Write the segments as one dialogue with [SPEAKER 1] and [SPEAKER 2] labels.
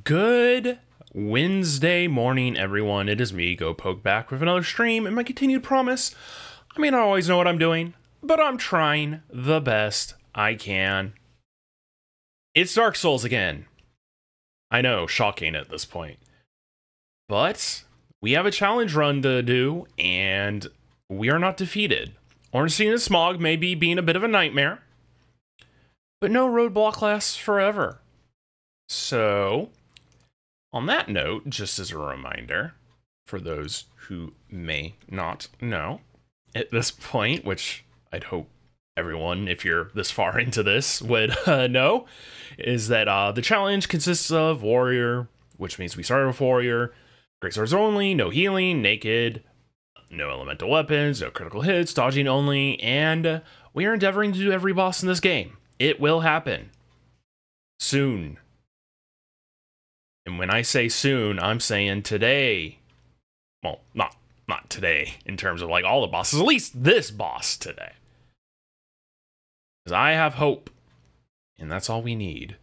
[SPEAKER 1] Good Wednesday morning, everyone. It is me, Go Poke, back with another stream, and my continued promise. I may not always know what I'm doing, but I'm trying the best I can. It's Dark Souls again. I know, shocking at this point. But we have a challenge run to do, and we are not defeated. Ornstein and Smough may be being a bit of a nightmare, but no roadblock lasts forever. So, on that note, just as a reminder, for those who may not know at this point, which I'd hope everyone, if you're this far into this, would know, is that the challenge consists of warrior, which means we start with warrior, great swords only, no healing, naked, no elemental weapons, no critical hits, dodging only, and we are endeavoring to do every boss in this game. It will happen. Soon. And when I say soon, I'm saying today. Well, not today in terms of like all the bosses, at least this boss today. Because I have hope. And that's all we need.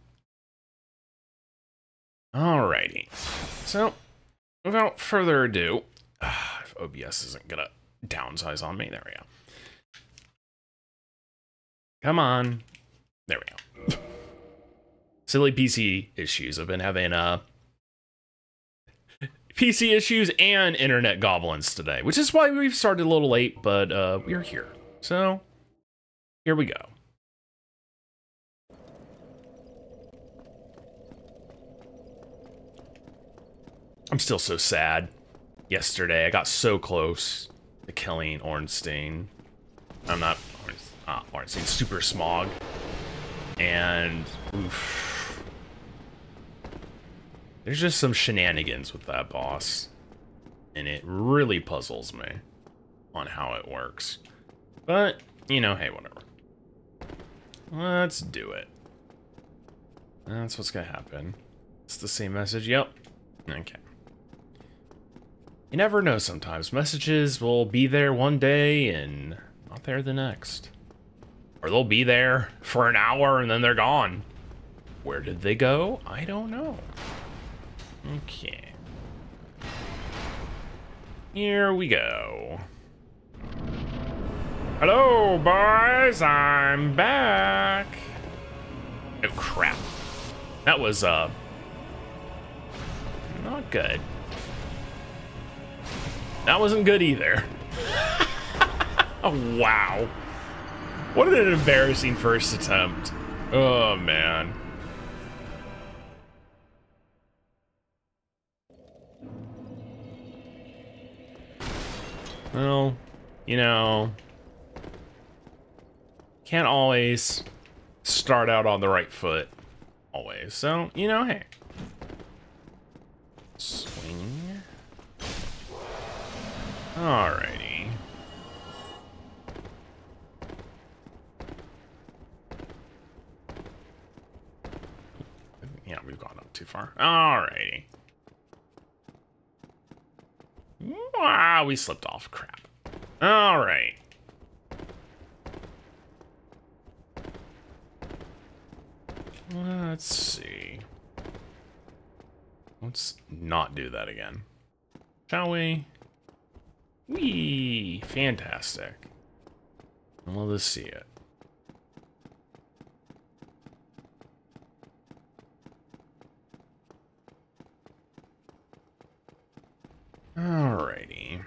[SPEAKER 1] Alrighty. So, without further ado, if OBS isn't gonna downsize on me, there we go. Come on. There we go. Silly PC issues. I've been having PC issues and internet goblins today, which is why we've started a little late, but we're here. So, here we go. I'm still so sad. Yesterday, I got so close to killing Ornstein. I'm not Ornstein, Super Smough. And, oof. There's just some shenanigans with that boss. And it really puzzles me on how it works. But, you know, hey, whatever. Let's do it. That's what's gonna happen. It's the same message, yep. Okay. You never know sometimes. Messages will be there one day and not there the next. Or they'll be there for an hour and then they're gone. Where did they go? I don't know. Okay. Here we go. Hello, boys. I'm back. Oh, crap. That was, not good. That wasn't good either. Oh, wow. What an embarrassing first attempt. Oh, man. Well, you know, can't always start out on the right foot. Always. So, you know, hey. Swing. Alrighty. Yeah, we've gone up too far. Alrighty. Wow, we slipped off. Crap. Alright. Let's see. Let's not do that again. Shall we? Whee! Fantastic. And we'll just see it. Alrighty.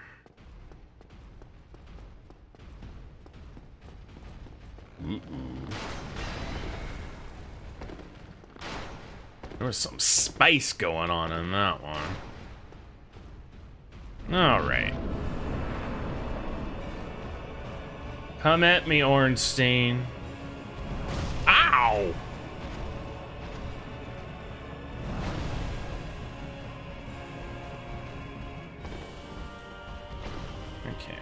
[SPEAKER 1] There was some spice going on in that one. Alright. Come at me, Ornstein. Ow! Okay.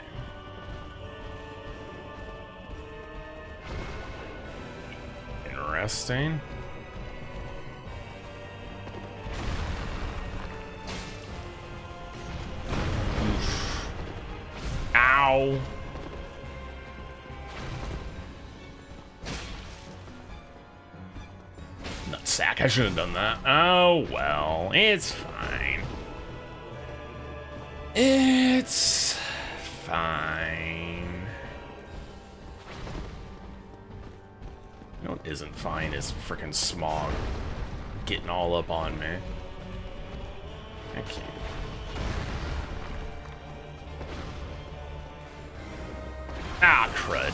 [SPEAKER 1] Interesting. Oof. Ow. Nutsack, I should have done that. Oh, well, it's fine. It's fine. You know what isn't fine is frickin' Smough getting all up on me. Okay. Ah, crud.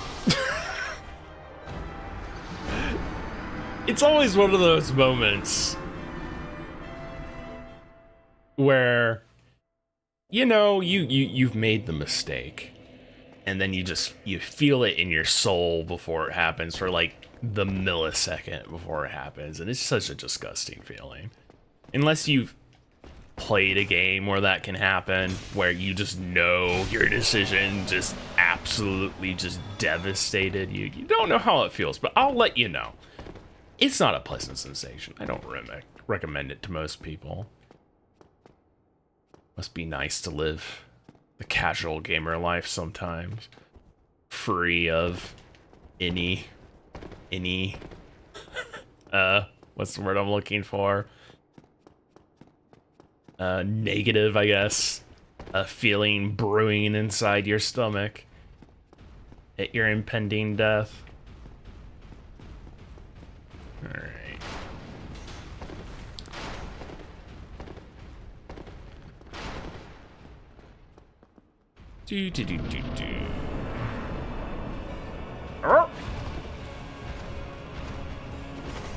[SPEAKER 1] It's always one of those moments where, you know, you've made the mistake, and then you feel it in your soul before it happens for like the millisecond before it happens, and it's such a disgusting feeling. Unless you've played a game where that can happen, where you just know your decision just absolutely just devastated you. You don't know how it feels, but I'll let you know. It's not a pleasant sensation. I don't recommend it to most people. Must be nice to live the casual gamer life sometimes, free of any what's the word I'm looking for? Negative, I guess. A feeling brewing inside your stomach at your impending death. Alright. Do. Oh!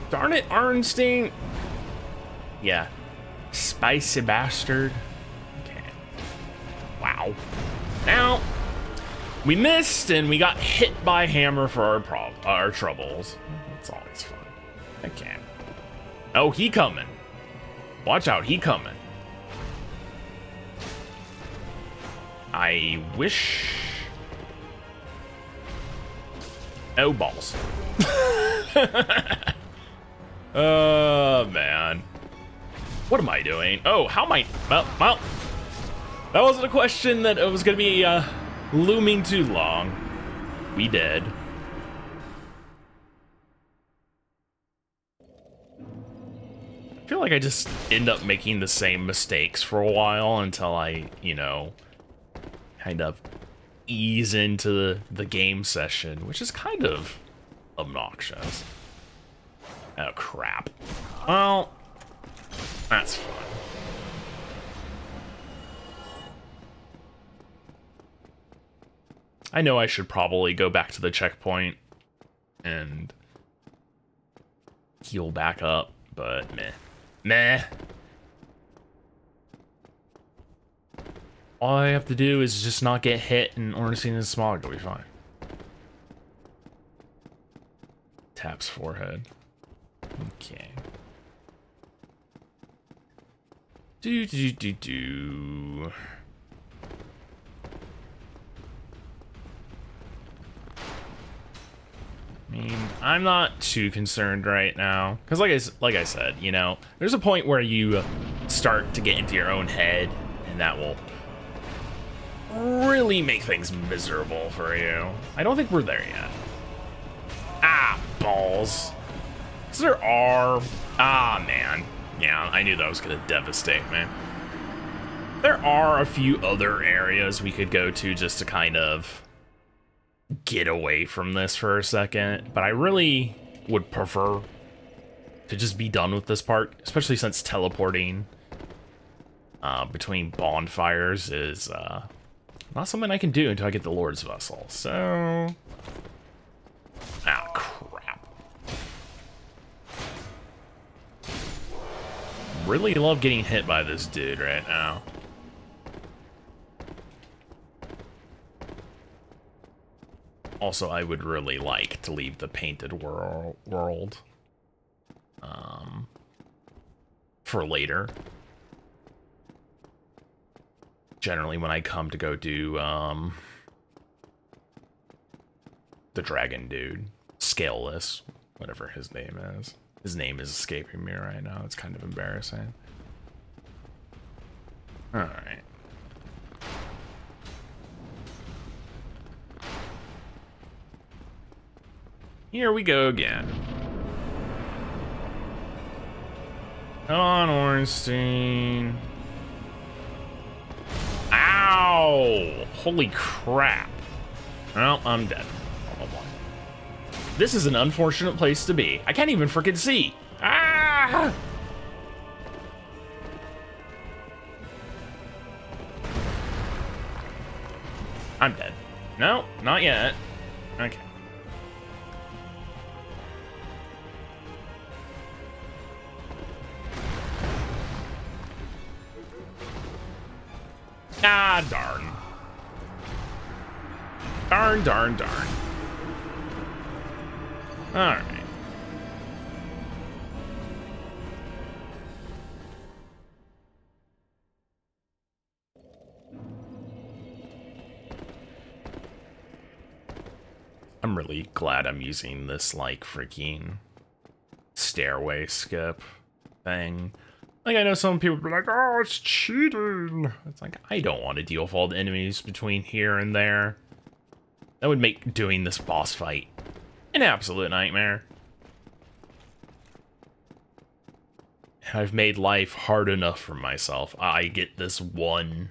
[SPEAKER 1] Darn it, Ornstein! Yeah. Spicy bastard. Okay. Wow. Now, we missed and we got hit by a hammer for our troubles. It's always fun. Okay. Oh, he coming. Watch out, he coming. I wish... Oh, balls. Oh, man. What am I doing? Oh, how am I... Well, that wasn't a question that was going to be looming too long. We did. I feel like I just end up making the same mistakes for a while until I, you know, kind of ease into the game session, which is kind of obnoxious. Oh, crap. Well, that's fun. I know I should probably go back to the checkpoint and heal back up, but meh. Meh. All I have to do is just not get hit and Ornstein and Smough will be fine. Taps forehead. Okay. Do. I mean, I'm not too concerned right now, because like I said, you know, there's a point where you start to get into your own head, and that will really make things miserable for you. I don't think we're there yet. Ah, balls. Because there are... Ah, man. Yeah, I knew that was going to devastate me. There are a few other areas we could go to just to kind of get away from this for a second, but I really would prefer to just be done with this part, especially since teleporting between bonfires is not something I can do until I get the Lord's Vessel, so... Ah, crap. Really love getting hit by this dude right now. Also, I would really like to leave the painted world for later. Generally, when I come to go do the dragon dude, scaleless, whatever his name is. His name is escaping me right now. It's kind of embarrassing. All right. Here we go again. Come on, Ornstein. Ow! Holy crap. Well, I'm dead. Probably. This is an unfortunate place to be. I can't even frickin' see. Ah! I'm dead. No, not yet. Okay. Ah, darn. Darn, darn, darn. Alright. I'm really glad I'm using this, like, freaking stairway skip thing. Like, I know some people be like, oh, it's cheating. It's like, I don't want to deal with all the enemies between here and there. That would make doing this boss fight an absolute nightmare. I've made life hard enough for myself. I get this one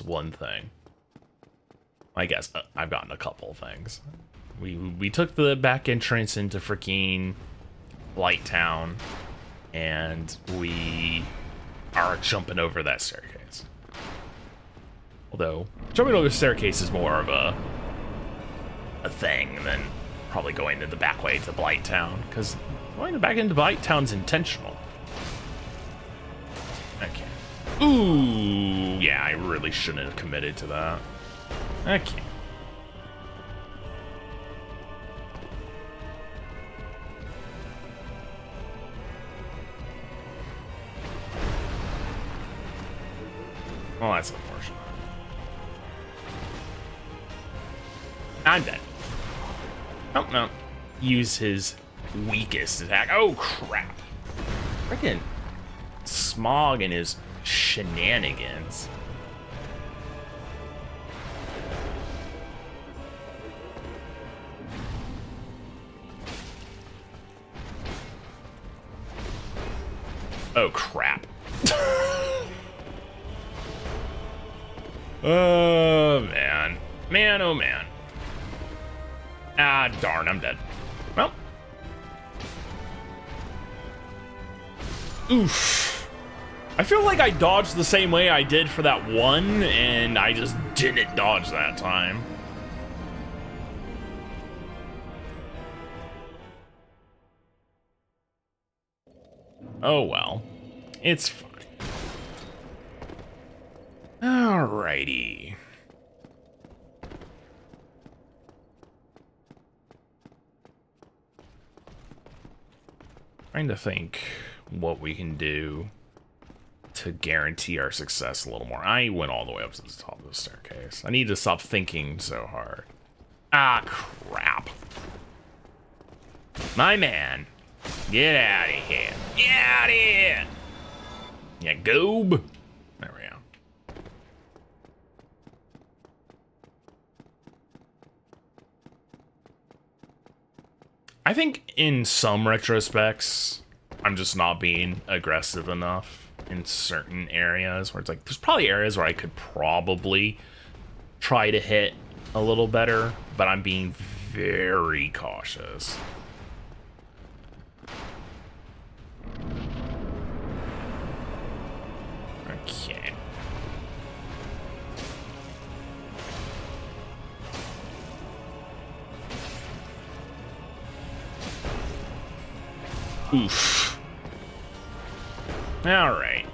[SPEAKER 1] thing. I guess I've gotten a couple things. We took the back entrance into freaking Light Town, and we are jumping over that staircase. Although jumping over the staircase is more of a thing than probably going to the back way to Blight Town, because going back into Blight Town's intentional. Okay. Ooh, yeah, I really shouldn't have committed to that. Okay. Well, that's unfortunate. I'm dead. Oh, no. Use his weakest attack. Oh, crap. Freaking Smough and his shenanigans. Oh, crap. Oh, man. Man, oh, man. Ah, darn, I'm dead. Well. Oof. I feel like I dodged the same way I did for that one, and I just didn't dodge that time. Oh, well. It's fine. Alrighty. Trying to think what we can do to guarantee our success a little more. I went all the way up to the top of the staircase. I need to stop thinking so hard. Ah, crap. My man. Get out of here. Get out of here. Yeah, goob. There we go. I think in some retrospects, I'm just not being aggressive enough in certain areas where it's like, there's probably areas where I could probably try to hit a little better, but I'm being very cautious. Okay. Oof. Alright.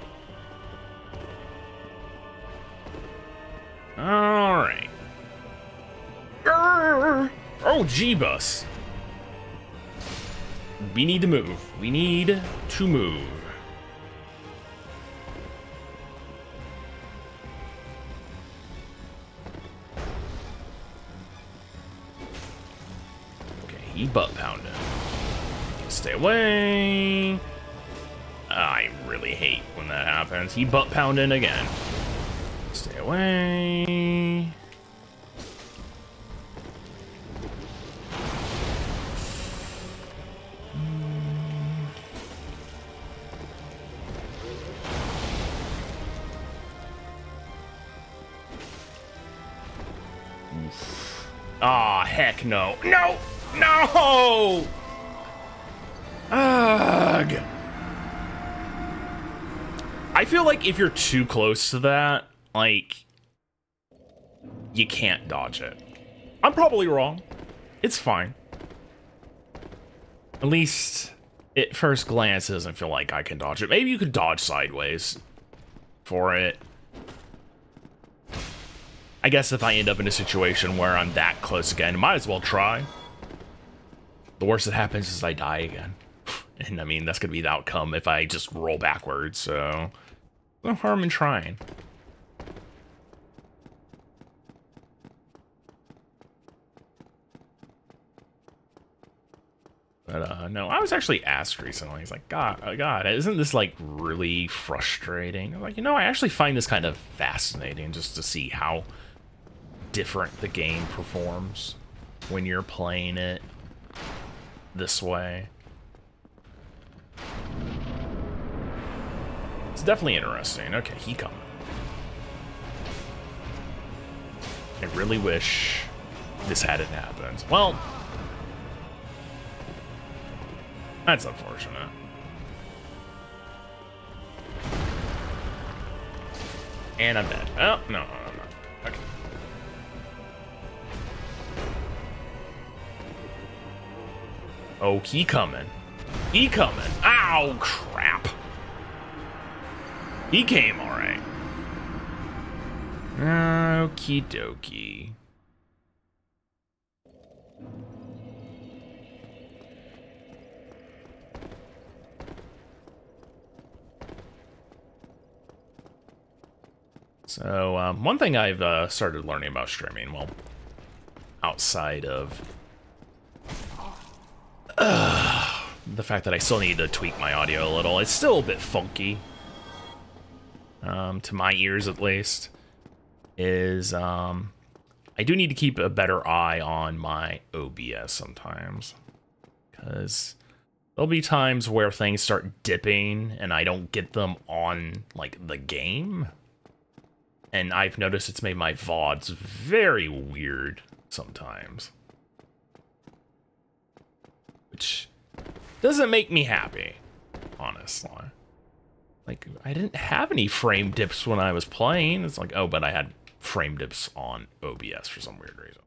[SPEAKER 1] Alright. Oh, Jeebus. We need to move. We need to move. Okay, he butt pounded. Stay away. I really hate when that happens. He butt pounding again. Stay away. Aw, heck no. No! No! Ugh. I feel like if you're too close to that, like, you can't dodge it. I'm probably wrong. It's fine. At least, at first glance, it doesn't feel like I can dodge it. Maybe you could dodge sideways for it. I guess if I end up in a situation where I'm that close again, might as well try. The worst that happens is I die again. And I mean, that's gonna be the outcome if I just roll backwards, so no harm in trying. But no, I was actually asked recently. He's like, God, isn't this like really frustrating? I'm like, you know, I actually find this kind of fascinating just to see how different the game performs when you're playing it this way. It's definitely interesting. Okay, he coming. I really wish this hadn't happened. Well, that's unfortunate. And I'm dead. Oh, no, I'm not. Okay. Oh, he coming. He coming. Ow, crap. He came all right. Okie dokie. So, one thing I've started learning about streaming, well, outside of the fact that I still need to tweak my audio a little, it's still a bit funky, to my ears at least, is I do need to keep a better eye on my OBS sometimes, because there'll be times where things start dipping and I don't get them on, like, the game. And I've noticed it's made my VODs very weird sometimes. Which doesn't make me happy, honestly. Like, I didn't have any frame dips when I was playing. It's like, oh, but I had frame dips on OBS for some weird reason.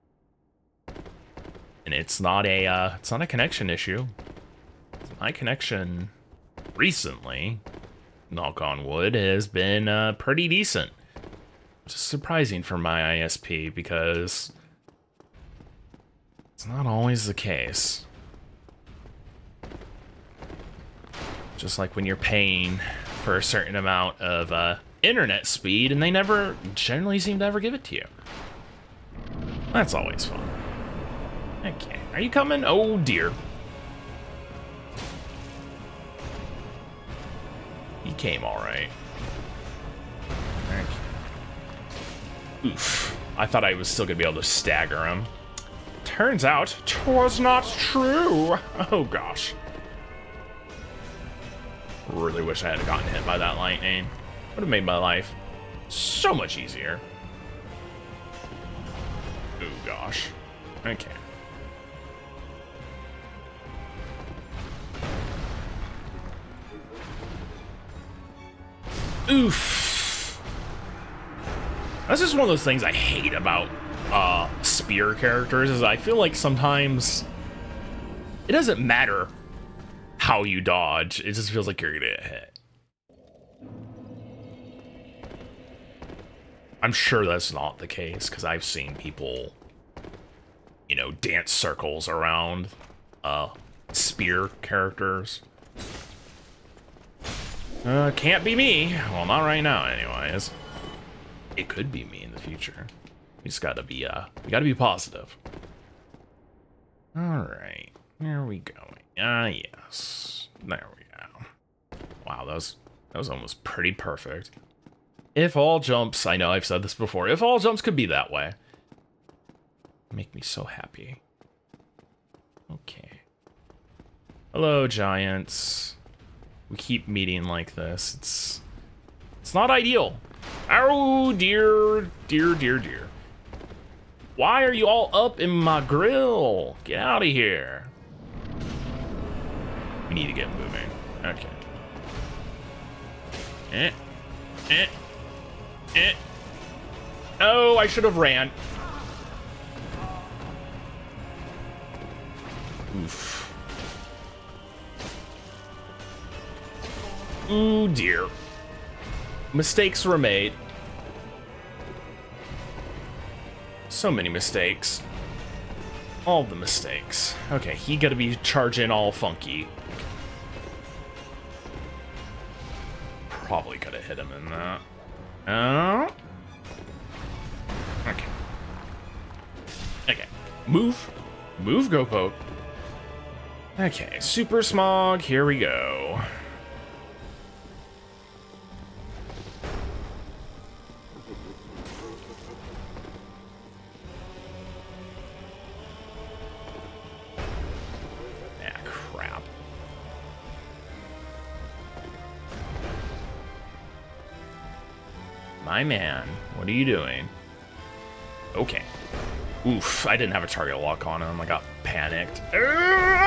[SPEAKER 1] And it's not a connection issue. My connection recently, knock on wood, has been pretty decent. Which is surprising for my ISP, because it's not always the case. Just like when you're paying for a certain amount of internet speed, and they never generally seem to ever give it to you. That's always fun. Okay, are you coming? Oh dear. He came all right. Oof. I thought I was still gonna be able to stagger him. Turns out, 'twas not true. Oh gosh. Really wish I had gotten hit by that lightning. Would have made my life so much easier. Oh gosh. Okay. Oof. That's just one of those things I hate about spear characters, is I feel like sometimes it doesn't matter how you dodge, it just feels like you're gonna get hit. I'm sure that's not the case, because I've seen people, you know, dance circles around spear characters. Can't be me. Well, not right now anyways. It could be me in the future. We just gotta be, we gotta be positive. Alright, here we go. Yes. There we go. Wow, that was almost pretty perfect. If all jumps, I know I've said this before, if all jumps could be that way. Make me so happy. Okay. Hello, giants. We keep meeting like this. It's not ideal. Oh, dear, dear, dear, dear. Why are you all up in my grill? Get out of here. We need to get moving. Okay. Oh, I should have ran. Oof. Ooh, dear. Mistakes were made. So many mistakes. All the mistakes. Okay, he gotta be charging all funky. Probably could have hit him in that. Oh. Okay. Okay. Move. Move, go poke. Okay, Super Smough, here we go. Ah, crap. My man, what are you doing? Okay. Oof, I didn't have a target lock on him. I got panicked. Crap.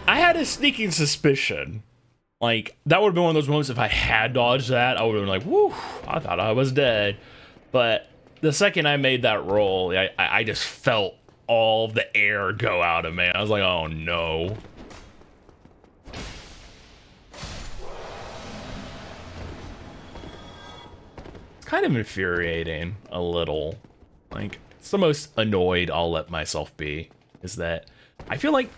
[SPEAKER 1] I had a sneaking suspicion. Like, that would have been one of those moments if I had dodged that, I would have been like, woo, I thought I was dead. But the second I made that roll, I just felt all the air go out of me. I was like, oh no. Kind of infuriating a little. Like, it's the most annoyed I'll let myself be, is that I feel like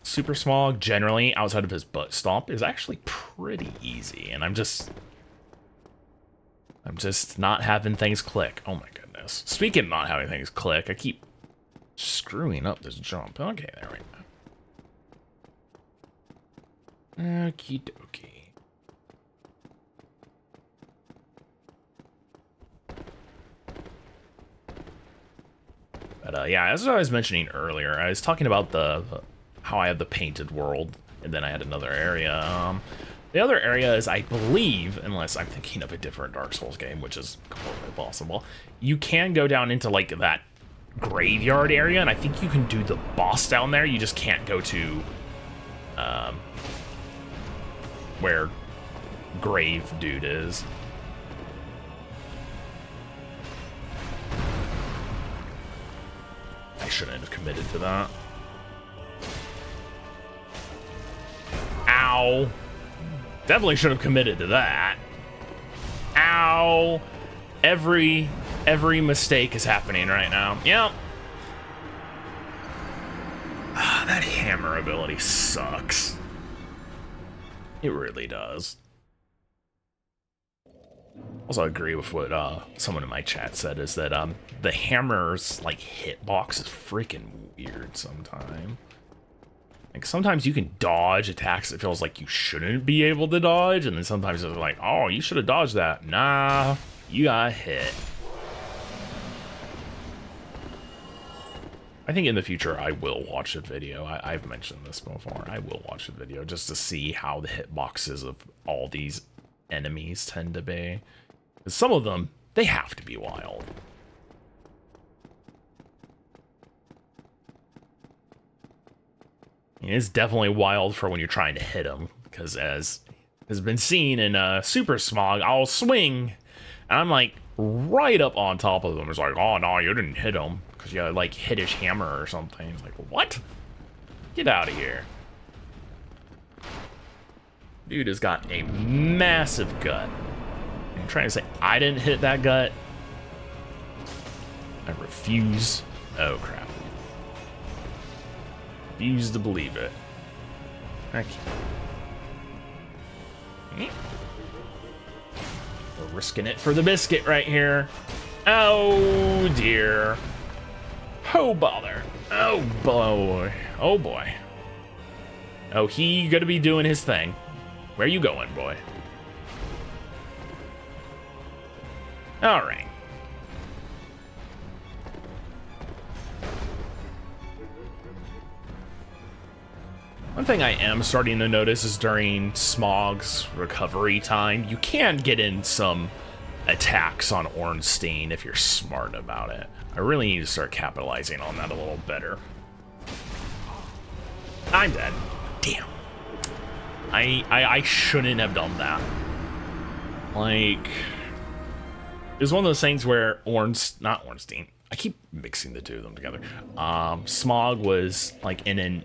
[SPEAKER 1] Super Smough generally outside of his butt stomp is actually pretty easy, and I'm just not having things click. Oh my goodness. Speaking of not having things click, I keep screwing up this jump. Okay, there we go. Okie dokie. But yeah, as I was mentioning earlier, I was talking about how I have the painted world, and then I had another area. The other area is, I believe, unless I'm thinking of a different Dark Souls game, which is completely possible, you can go down into like that graveyard area, and I think you can do the boss down there. You just can't go to where Grave Dude is. I shouldn't have committed to that. Ow. Definitely should have committed to that. Ow. Every mistake is happening right now. Yep. That hammer ability sucks. It really does. Also agree with what someone in my chat said, is that the hammer's like hitbox is freaking weird sometimes. Like sometimes you can dodge attacks that feels like you shouldn't be able to dodge, and then sometimes it's like, oh, you should have dodged that. Nah, you got hit. I think in the future I will watch a video. I've mentioned this before. I will watch a video just to see how the hitboxes of all these enemies tend to be. Some of them, they have to be wild. It's definitely wild for when you're trying to hit them, because as has been seen in Super Smough, I'll swing, and I'm like right up on top of them. It's like, oh no, you didn't hit him, because you like hit his hammer or something. It's like, what? Get out of here. Dude has got a massive gut. I'm trying to say I didn't hit that gut. I refuse. Oh crap. Refuse to believe it. Okay. We're risking it for the biscuit right here. Oh dear. Oh bother. Oh boy. Oh boy. Oh, he gonna be doing his thing. Where you going, boy? All right. One thing I am starting to notice is during Smough's recovery time, you can get in some attacks on Ornstein if you're smart about it. I really need to start capitalizing on that a little better. I'm dead. Damn. I shouldn't have done that. Like, it was one of those things where not Ornstein. I keep mixing the two of them together. Smough was like in an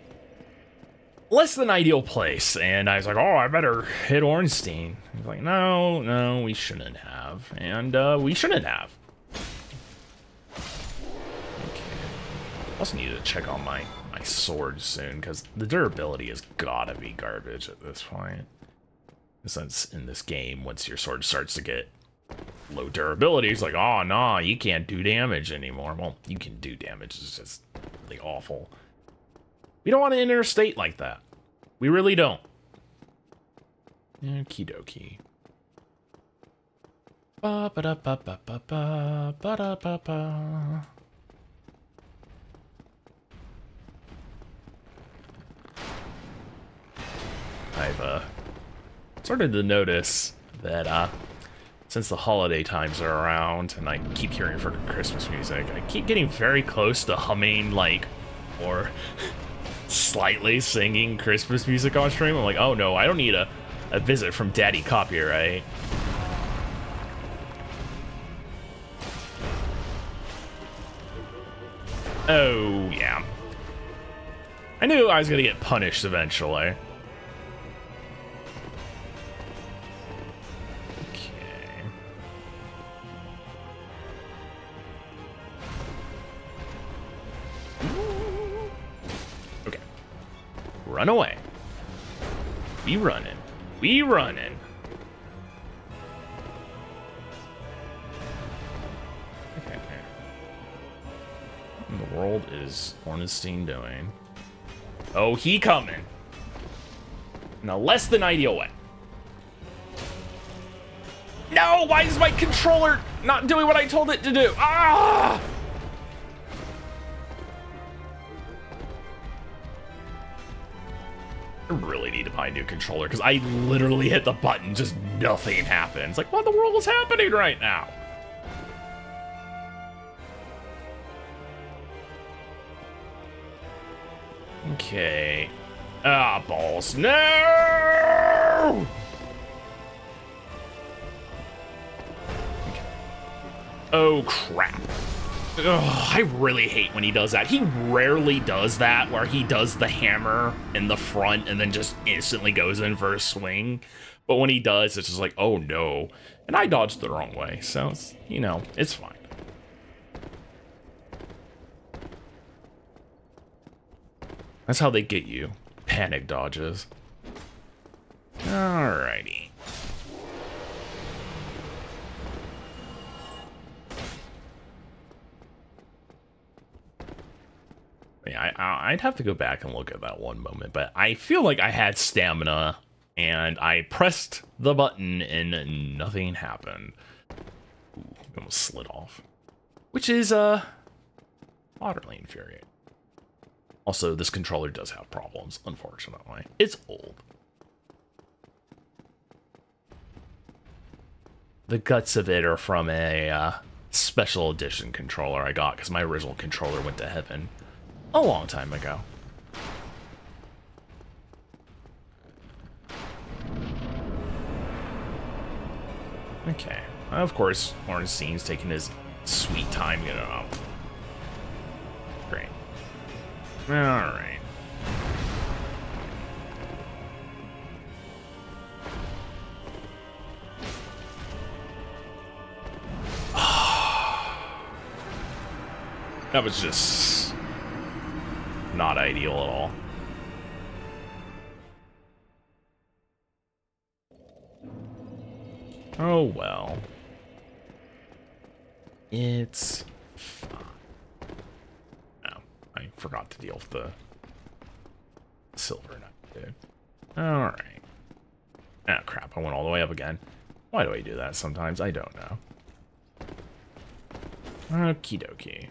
[SPEAKER 1] less than ideal place, and I was like, oh, I better hit Ornstein. He's like, no, we shouldn't have, and we shouldn't have. Okay. I also need to check on my sword soon, because the durability has gotta be garbage at this point. Since in this game, once your sword starts to get low durability, it's like, oh, no, you can't do damage anymore. Well, you can do damage, it's just really awful. We don't want to enter a state like that. We really don't. Okie dokie. Ba ba da ba ba ba ba ba da ba ba. I've started to notice that since the holiday times are around and I keep hearing for Christmas music, I keep getting very close to humming, like, or slightly singing Christmas music on stream. I'm like, oh no, I don't need a visit from Daddy Copyright. Oh yeah. I knew I was gonna get punished eventually. Run away. We running. We running. Okay. What in the world is Ornstein doing? Oh, he coming. In a less than ideal way. No! Why is my controller not doing what I told it to do? Ah! I really need to buy a new controller because I literally hit the button, just nothing happens. Like, what in the world is happening right now? Okay. Ah, balls. No! Okay. Oh, crap. Ugh, I really hate when he does that. He rarely does that, where he does the hammer in the front and then just instantly goes in for a swing. But when he does, it's just like, oh no. And I dodged the wrong way, so, it's, you know, it's fine. That's how they get you. Panic dodges. Alrighty. Yeah, I'd have to go back and look at that one moment, but I feel like I had stamina, and I pressed the button, and nothing happened. Ooh, almost slid off. Which is, moderately infuriating. Also, this controller does have problems, unfortunately. It's old. The guts of it are from a, special edition controller I got, because my original controller went to heaven a long time ago. Okay. Of course, Ornstein's taking his sweet time, you know. Great. Alright. That was just not ideal at all. Oh well. It's fine. No, I forgot to deal with the silver knight, dude. Alright. Ah, crap, I went all the way up again. Why do I do that sometimes? I don't know. Okie dokie.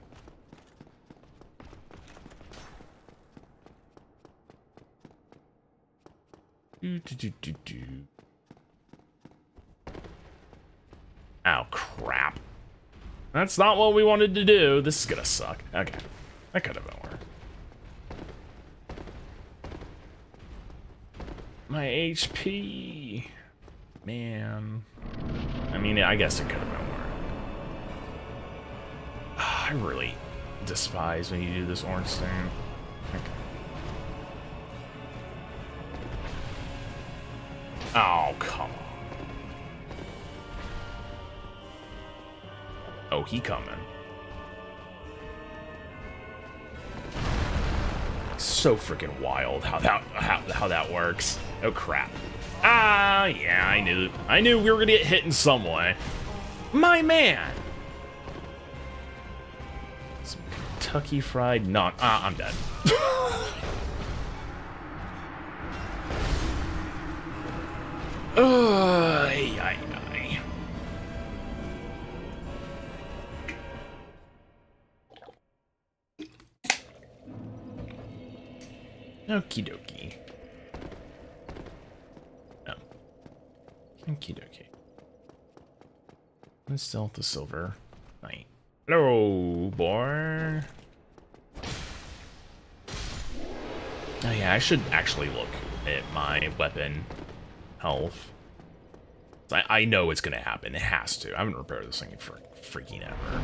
[SPEAKER 1] Oh, crap. That's not what we wanted to do. This is gonna suck. Okay. That could have been worse. My HP. Man. I mean, I guess it could have been worse. I really despise when you do this Ornstein. Okay. Oh, come on. Oh, he coming. So freaking wild how that works. Oh crap. Ah, yeah, I knew we were gonna get hit in some way. My man. Some Kentucky Fried Nut. Ah, I'm dead. Ay, ay, ay. Okie dokie. No. Okie dokie. Let's sell the silver knight. Hello, boy. Oh yeah, I should actually look at my weapon health. I know it's gonna happen. It has to. I haven't repaired this thing for freaking ever.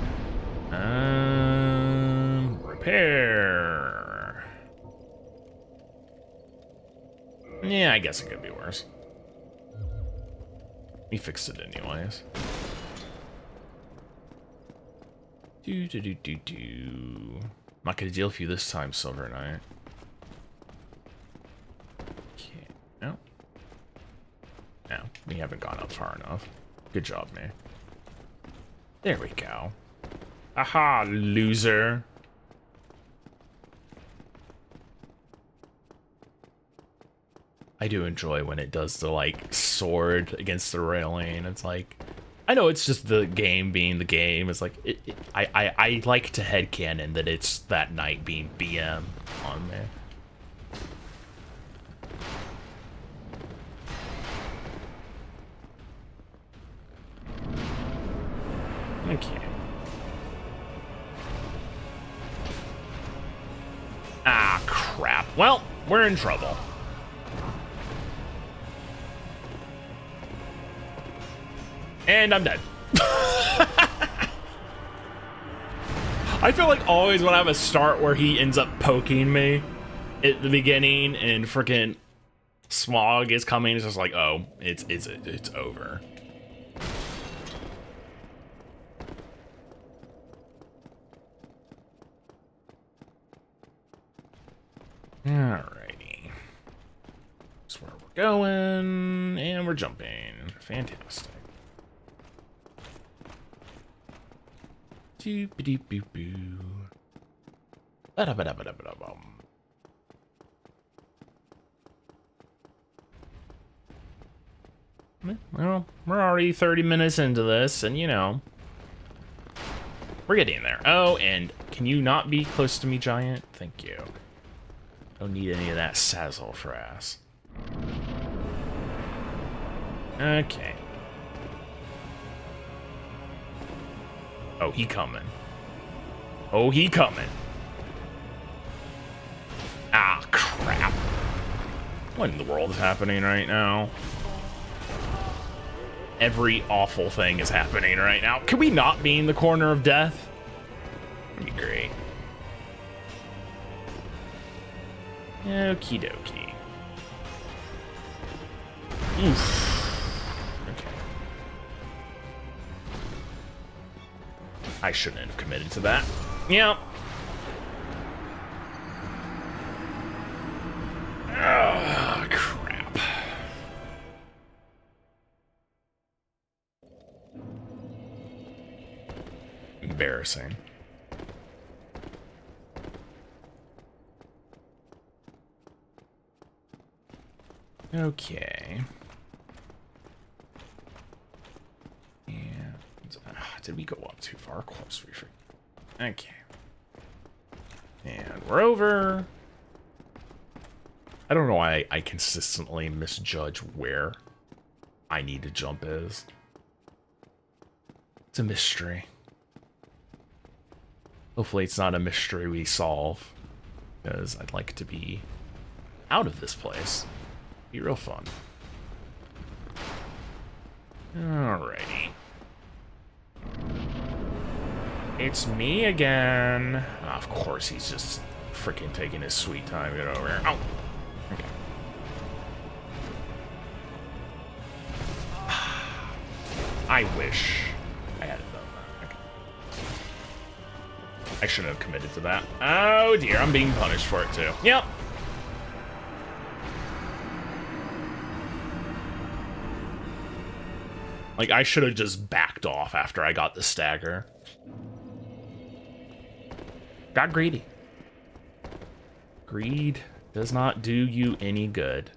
[SPEAKER 1] Repair. Yeah, I guess it could be worse. We fixed it anyways. I'm not gonna deal with you this time, Silver Knight. Okay, no. No, we haven't gone up far enough. Good job, man. There we go. Aha, loser. I do enjoy when it does the, like, sword against the railing. It's like, I know it's just the game being the game. It's like, I like to headcanon that it's that knight being BM on me. Okay. Ah, crap. Well, we're in trouble. And I'm dead. I feel like always when I have a start where he ends up poking me at the beginning and freaking Smough is coming, it's just like, oh, it's over. Alrighty. That's where we're going, and we're jumping. Fantastic. Doop-a-doop-boo-boo. Ba-da-ba-da-ba-da-ba-da-bum. Well, we're already 30 minutes into this, and you know, we're getting there. Oh, and can you not be close to me, giant? Thank you. Don't need any of that sassafras. Okay. Oh, he coming. Oh, he coming. Ah, crap. What in the world is happening right now? Every awful thing is happening right now. Can we not be in the corner of death? That'd be great. Okie dokie. Oof. Okay. I shouldn't have committed to that. Yep. Oh, crap. Embarrassing. Okay. And did we go up too far? Of course we forgot. Okay. And we're over. I don't know why I consistently misjudge where I need to jump is. It's a mystery. Hopefully it's not a mystery we solve, because I'd like to be out of this place. Be real fun. Alrighty. It's me again. Oh, of course, he's just freaking taking his sweet time to get over here. Oh! Okay. I wish I had done that. Okay. I shouldn't have committed to that. Oh dear, I'm being punished for it too. Yep. Like, I should have just backed off after I got the stagger. Got greedy. Greed does not do you any good.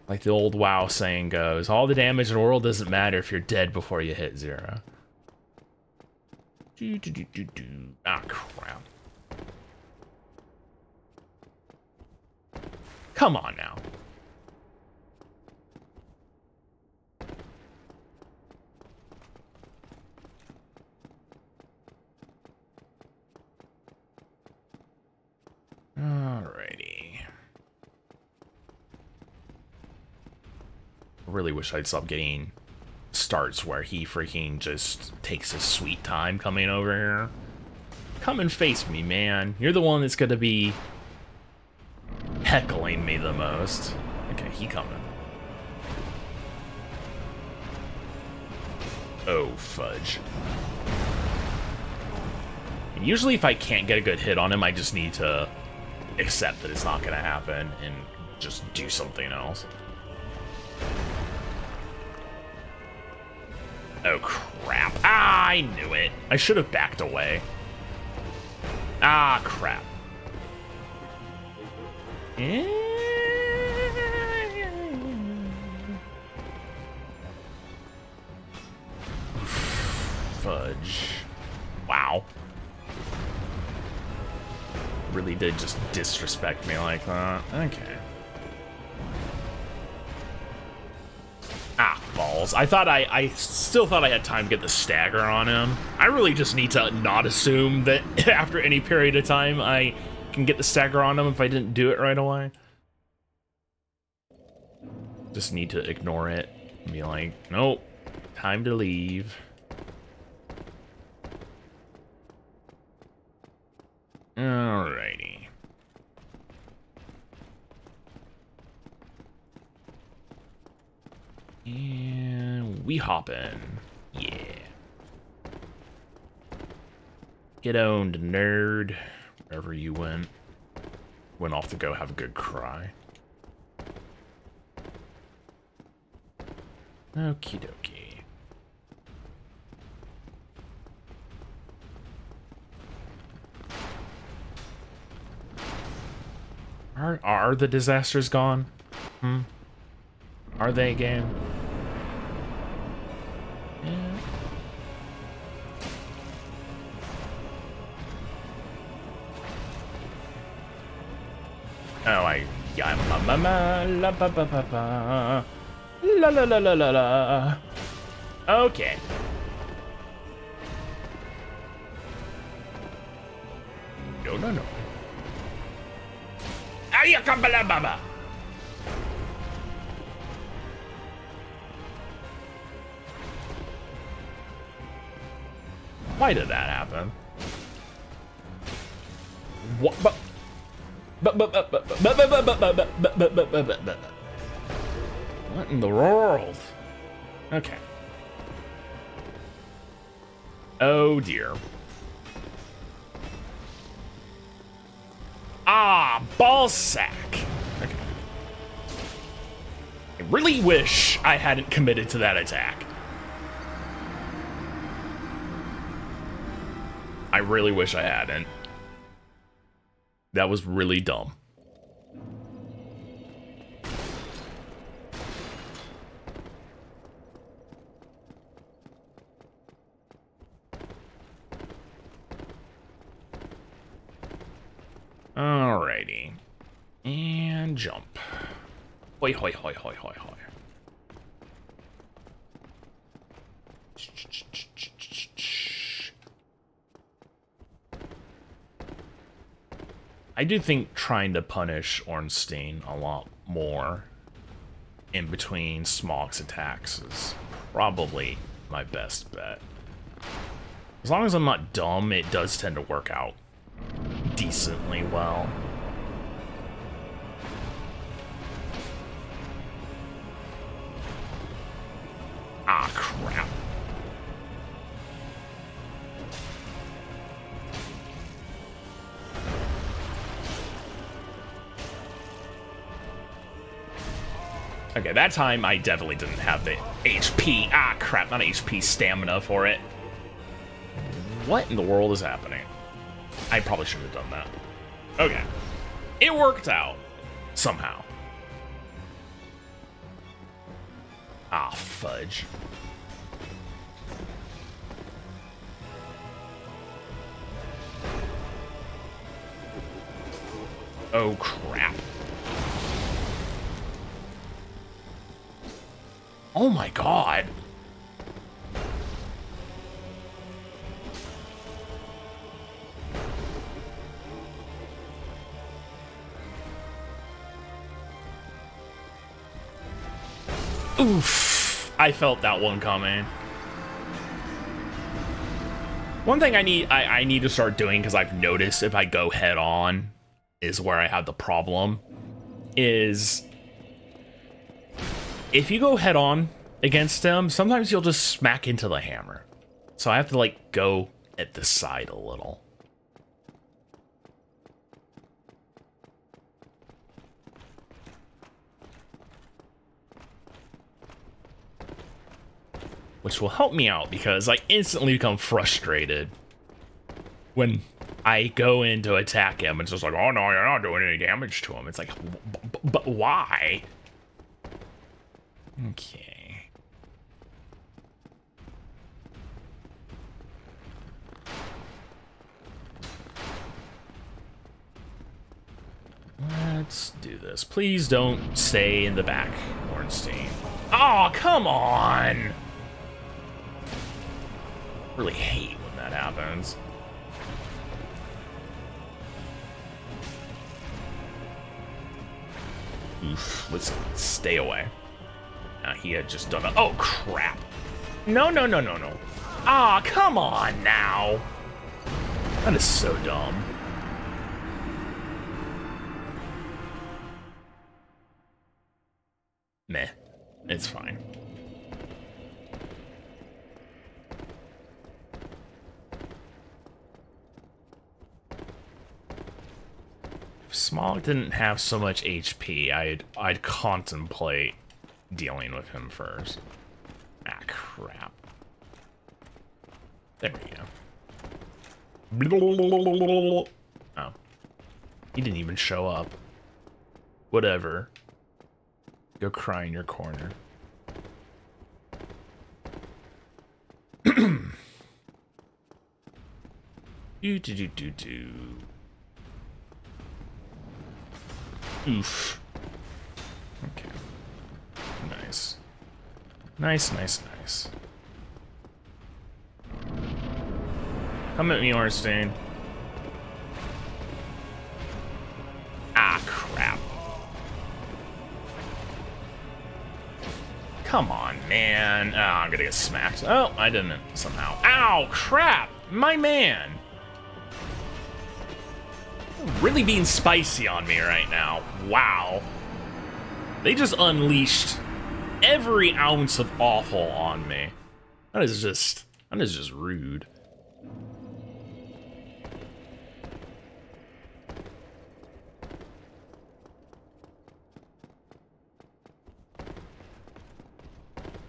[SPEAKER 1] Like the old WoW saying goes, all the damage in the world doesn't matter if you're dead before you hit 0. Ah, crap. Come on now. Alrighty. I really wish I'd stop getting starts where he freaking just takes his sweet time coming over here. Come and face me, man. You're the one that's gonna be heckling me the most. Okay, he coming. Oh, fudge. And usually if I can't get a good hit on him, I just need to accept that it's not gonna happen and just do something else. Oh, crap. Ah, I knew it. I should have backed away. Ah, crap. Fudge. Wow. Really did just disrespect me like that. Okay. Ah, balls. I still thought I had time to get the stagger on him. I really just need to not assume that after any period of time I can get the stagger on him if I didn't do it right away. Just need to ignore it and be like, nope, time to leave. Alrighty. And we hop in. Yeah. Get owned, nerd. Wherever you went. Went off to go have a good cry. Okie dokie. Are the disasters gone? Hmm? Are they, game? Yeah. Oh, yeah, la. Okay. No. Ayakambala. Why did that happen? What? What in the world? Okay. Oh dear. Ah, ballsack. Okay. I really wish I hadn't committed to that attack. I really wish I hadn't. That was really dumb. Alrighty. And jump. Hoi, hoi, hoi, hoi, hoi, hoi. I do think trying to punish Ornstein a lot more in between Smough's attacks is probably my best bet. As long as I'm not dumb, it does tend to work out decently well. Ah, crap. Okay, that time I definitely didn't have the HP. Ah, crap, not HP, stamina for it. What in the world is happening? I probably shouldn't have done that. Okay. It worked out. Somehow. Ah, fudge. Oh, crap. Oh my god. Oof. I felt that one coming. One thing I need to start doing, because I've noticed if I go head on is where I have the problem, is if you go head on against them, sometimes you'll just smack into the hammer. So I have to, like, go at the side a little. Which will help me out, because I instantly become frustrated when I go in to attack him. It's just like, oh no, you're not doing any damage to him. It's like, but why? Okay. Let's do this. Please don't stay in the back, Ornstein. Oh, come on! Really hate when that happens. Oof, let's stay away. He had just done a— oh, crap. No, no, no, no, no. Ah, come on now. That is so dumb. Meh. It's fine. If Smough didn't have so much HP, I'd contemplate dealing with him first. Ah, crap. There we go. Oh. He didn't even show up. Whatever. Go cry in your corner. Do. Oof. Okay. Nice. Nice, nice, nice. Come at me, Ornstein. Ah, crap. Come on, man. Oh, I'm gonna get smacked. Oh, I didn't somehow. Ow, crap. My man. Really being spicy on me right now. Wow. They just unleashed every ounce of awful on me. That is just rude.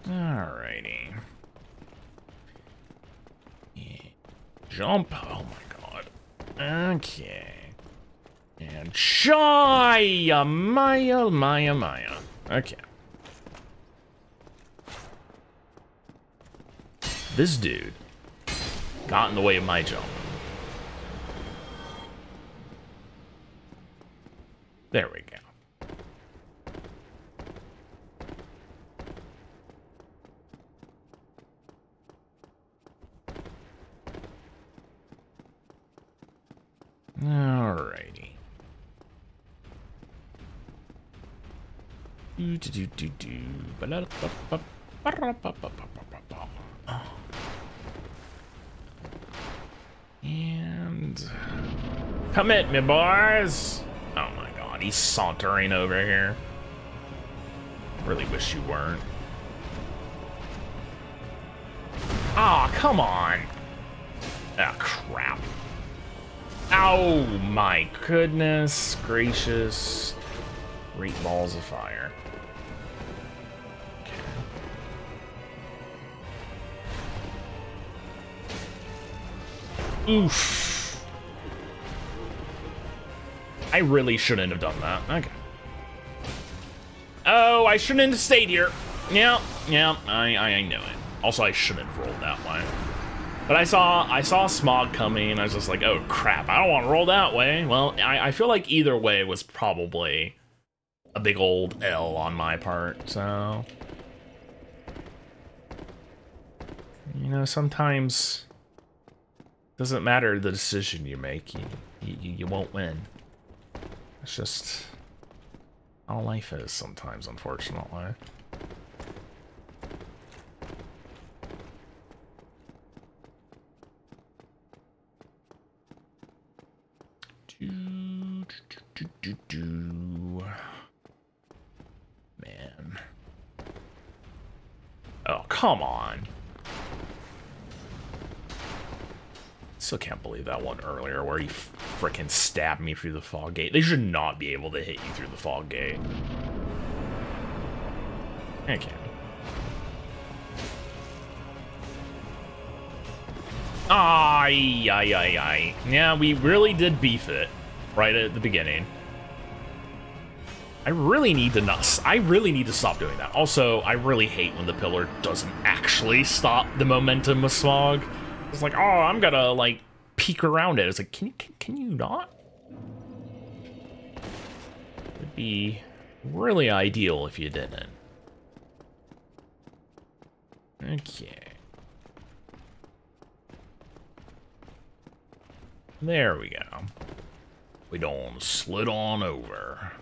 [SPEAKER 1] Alrighty. Jump. Oh my god. Okay. And Shia Maya. Okay. This dude got in the way of my jump. There we go. Alrighty. And commit me, boys. Oh my god, he's sauntering over here. Really wish you weren't. Ah, come on. Ah, crap. Oh my goodness gracious. Great balls of fire. Okay. Oof. I really shouldn't have done that. Okay. Oh, I shouldn't have stayed here. Yeah, I knew it. Also, I shouldn't have rolled that way. But I saw Smough coming, and I was just like, oh crap, I don't want to roll that way. Well, I feel like either way was probably a big old L on my part, so... You know, sometimes it doesn't matter the decision you make, you won't win. It's just how life is sometimes, unfortunately. Man. Oh, come on. Still can't believe that one earlier where he frickin' stabbed me through the fog gate. They should not be able to hit you through the fog gate. Okay. Ay. Yeah, we really did beef it right at the beginning. I really need to stop doing that. Also, I really hate when the pillar doesn't actually stop the momentum of Smough. It's like, oh, I'm gonna like peek around it. It's like, can you not? It'd be really ideal if you didn't. Okay. There we go. We don't slid on over.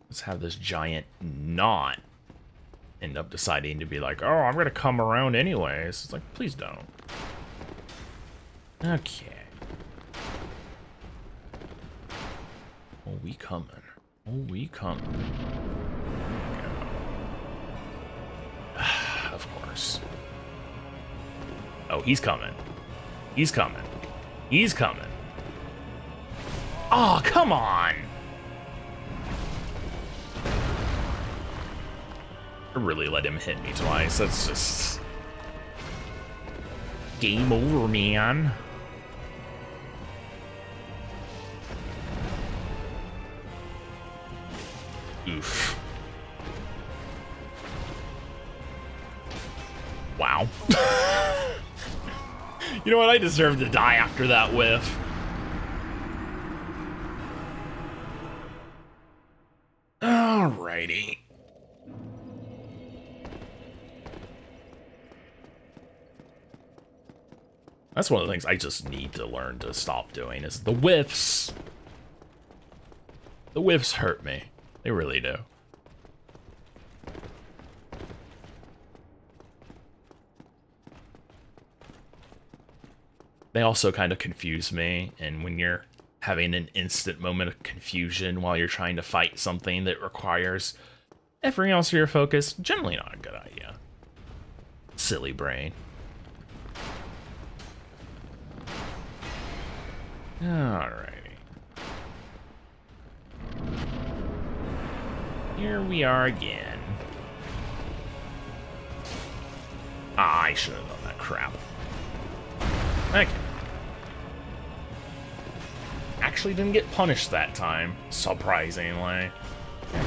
[SPEAKER 1] Let's have this giant not end up deciding to be like, oh, I'm gonna come around anyways. It's like, please don't. Okay. Oh, we coming. Oh, we coming. Of course. Oh, he's coming. He's coming. He's coming. Oh, come on! I really let him hit me twice. That's just... game over, man. Oof. Wow. You know what? I deserve to die after that whiff. Alrighty. That's one of the things I just need to learn to stop doing is the whiffs. The whiffs hurt me. They really do. They also kind of confuse me, and when you're having an instant moment of confusion while you're trying to fight something that requires everything else for your focus, generally not a good idea. Silly brain. Alrighty. Here we are again. Ah, I should have done that crap. Okay. Actually didn't get punished that time, surprisingly. Okay.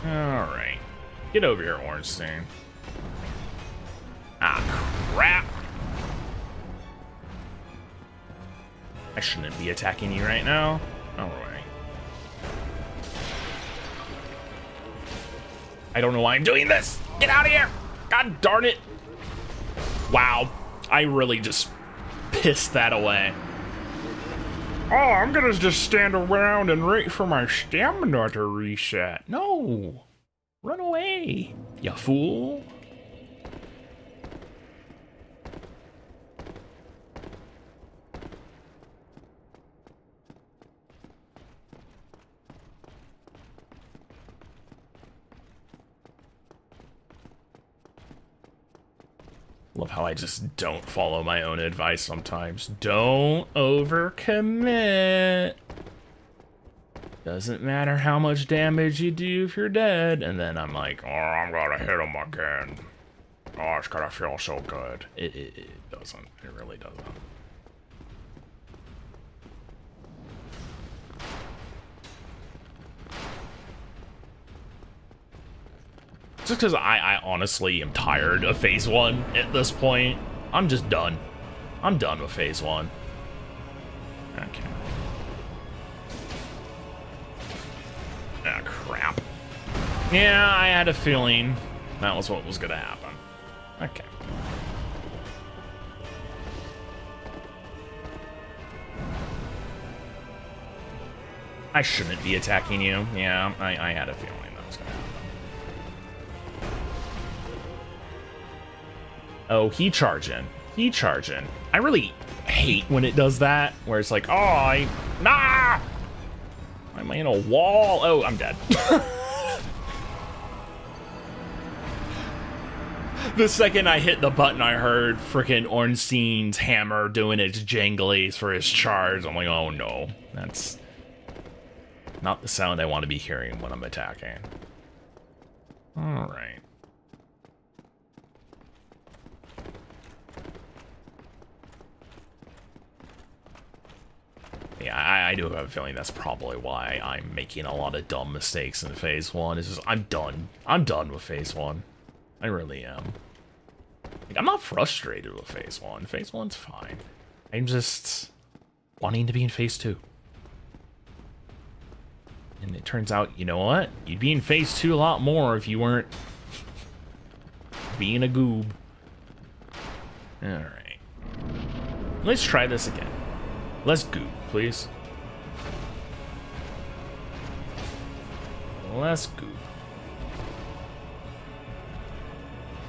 [SPEAKER 1] Alright. Get over here, Ornstein. Ah, crap. I shouldn't be attacking you right now. Alright. I don't know why I'm doing this. Get out of here. God darn it. Wow. I really just pissed that away. Oh, I'm gonna just stand around and wait for my stamina to reset. No. Run away, you fool. Love how I just don't follow my own advice sometimes. Don't overcommit. Doesn't matter how much damage you do if you're dead. And then I'm like, oh, I'm gonna hit him again. Oh, it's gonna feel so good. It doesn't. It really doesn't. Just because I honestly am tired of phase 1 at this point. I'm just done. I'm done with phase 1. Okay. Ah, crap. Yeah, I had a feeling that was what was gonna happen. Okay. I shouldn't be attacking you. Yeah, I had a feeling that was gonna happen. Oh, he charging. He charging. I really hate when it does that, where it's like, oh, nah! Am I in a wall? Oh, I'm dead. The second I hit the button, I heard frickin' Ornstein's hammer doing its janglies for his charge. I'm like, oh no. That's not the sound I want to be hearing when I'm attacking. Alright. Yeah, I do have a feeling that's probably why I'm making a lot of dumb mistakes in phase 1. It's just, I'm done. I'm done with phase 1. I really am. Like, I'm not frustrated with phase 1. Phase 1's fine. I'm just wanting to be in phase 2. And it turns out, you know what? You'd be in phase 2 a lot more if you weren't being a goob. Alright. Let's try this again. Let's goob, please. Let's goob.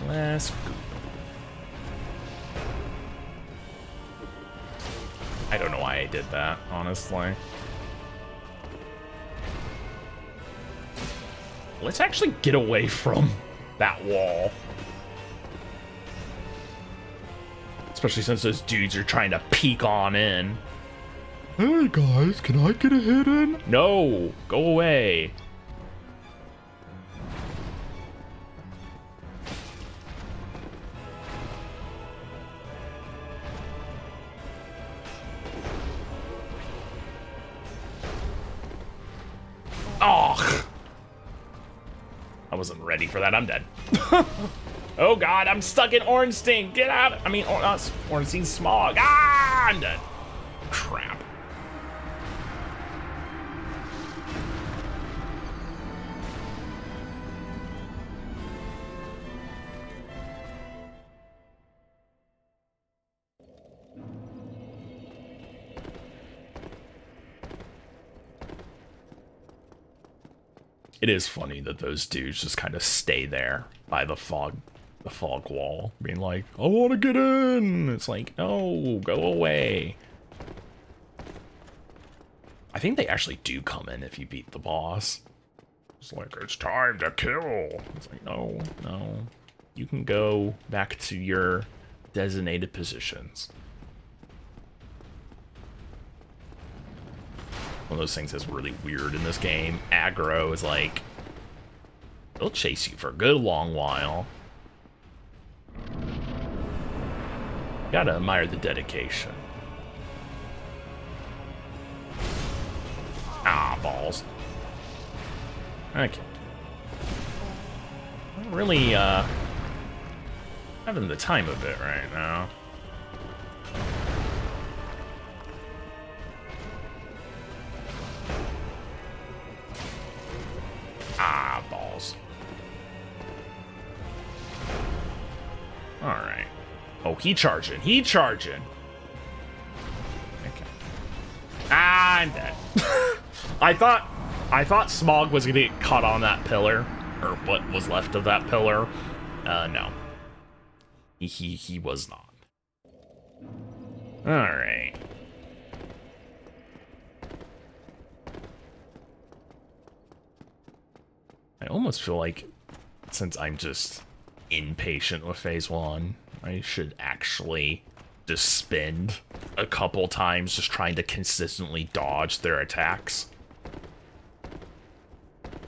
[SPEAKER 1] Let's goob. I don't know why I did that, honestly. Let's actually get away from that wall. Especially since those dudes are trying to peek on in. Hey guys, can I get a hit in? No, go away. Oh, I wasn't ready for that. I'm dead. Oh god, I'm stuck in Ornstein. Get out. I mean, Ornstein and Smough. Ah, I'm dead. Crap. It is funny that those dudes just kind of stay there by the fog wall, being like, I want to get in. It's like, no, go away. I think they actually do come in if you beat the boss. It's like, it's time to kill. It's like, no, no. You can go back to your designated positions. One of those things that's really weird in this game. Aggro is like, they'll chase you for a good long while. Gotta admire the dedication. Ah, balls. Okay. I'm really having the time of it right now. Ah, balls. Alright. Oh, he charging. He charging. Okay. Ah, I'm dead. I thought Smough was gonna get caught on that pillar, or what was left of that pillar. No. He was not. Alright. I almost feel like, since I'm just impatient with phase 1, I should actually just spend a couple times just trying to consistently dodge their attacks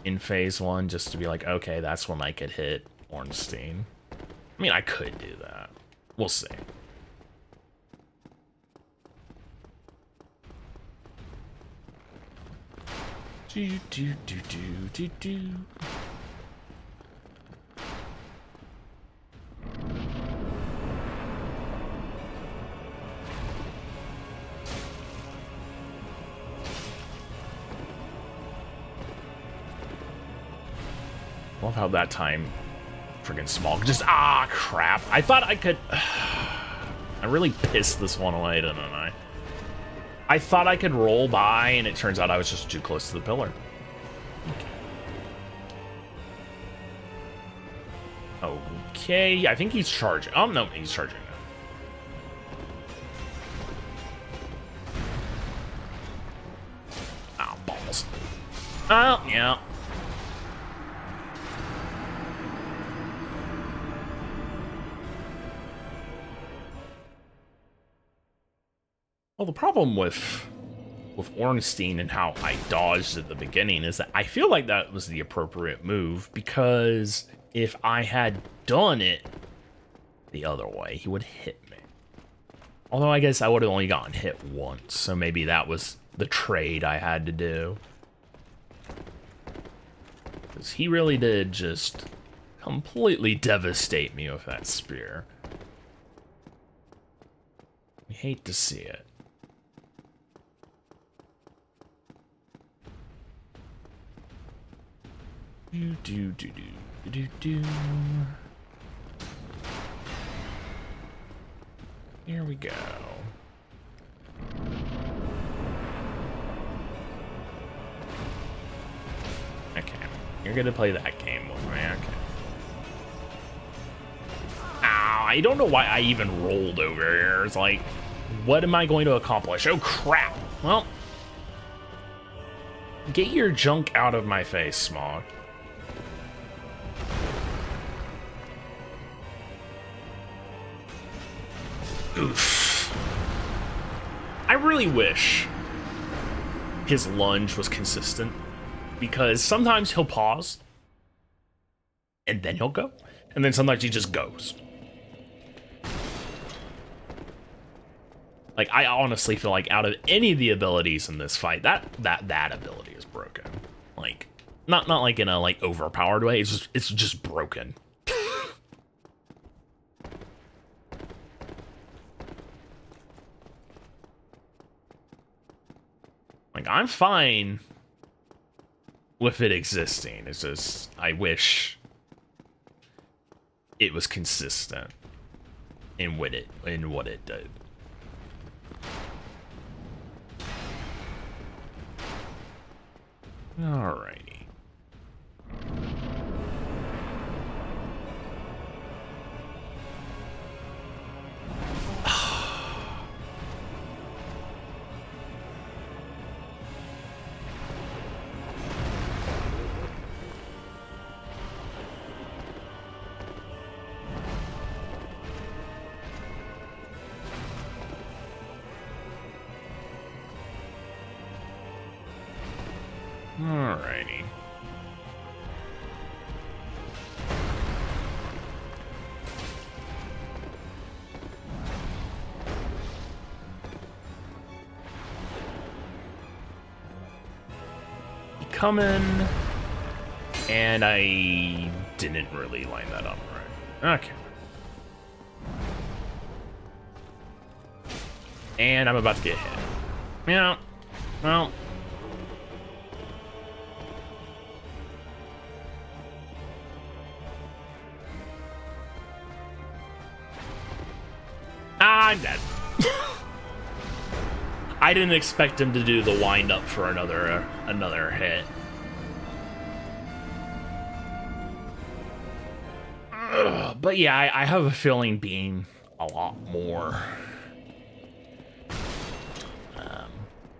[SPEAKER 1] in phase 1, just to be like, okay, that's when I could hit Ornstein. I mean, I could do that. We'll see. Do do do do do do. Love how that time friggin' Smough just, ah, crap. I thought I could, I really pissed this one away, didn't I? I thought I could roll by, and it turns out I was just too close to the pillar. Okay, I think he's charging. Oh, no, he's charging. Oh, balls. Oh, yeah. Well, the problem with Ornstein and how I dodged at the beginning is that I feel like that was the appropriate move, because if I had done it the other way, he would hit me. Although I guess I would have only gotten hit once, so maybe that was the trade I had to do. Because he really did just completely devastate me with that spear. I hate to see it. Do do do do do do. Here we go. Okay, you're gonna play that game with me. Okay. Ow! I don't know why I even rolled over here. It's like, what am I going to accomplish? Oh crap! Well, get your junk out of my face, Smough. Oof. I really wish his lunge was consistent, because sometimes he'll pause and then he'll go, and then sometimes he just goes. Like, I honestly feel like out of any of the abilities in this fight, that ability is broken. Like, not like in a like overpowered way. It's just broken. Like, I'm fine with it existing. It's just, I wish it was consistent in what it did. Alrighty. Alrighty. Coming, and I didn't really line that up right. Okay. And I'm about to get hit. Yeah. Well. I'm dead. I didn't expect him to do the wind up for another hit. But yeah, I have a feeling being a lot more.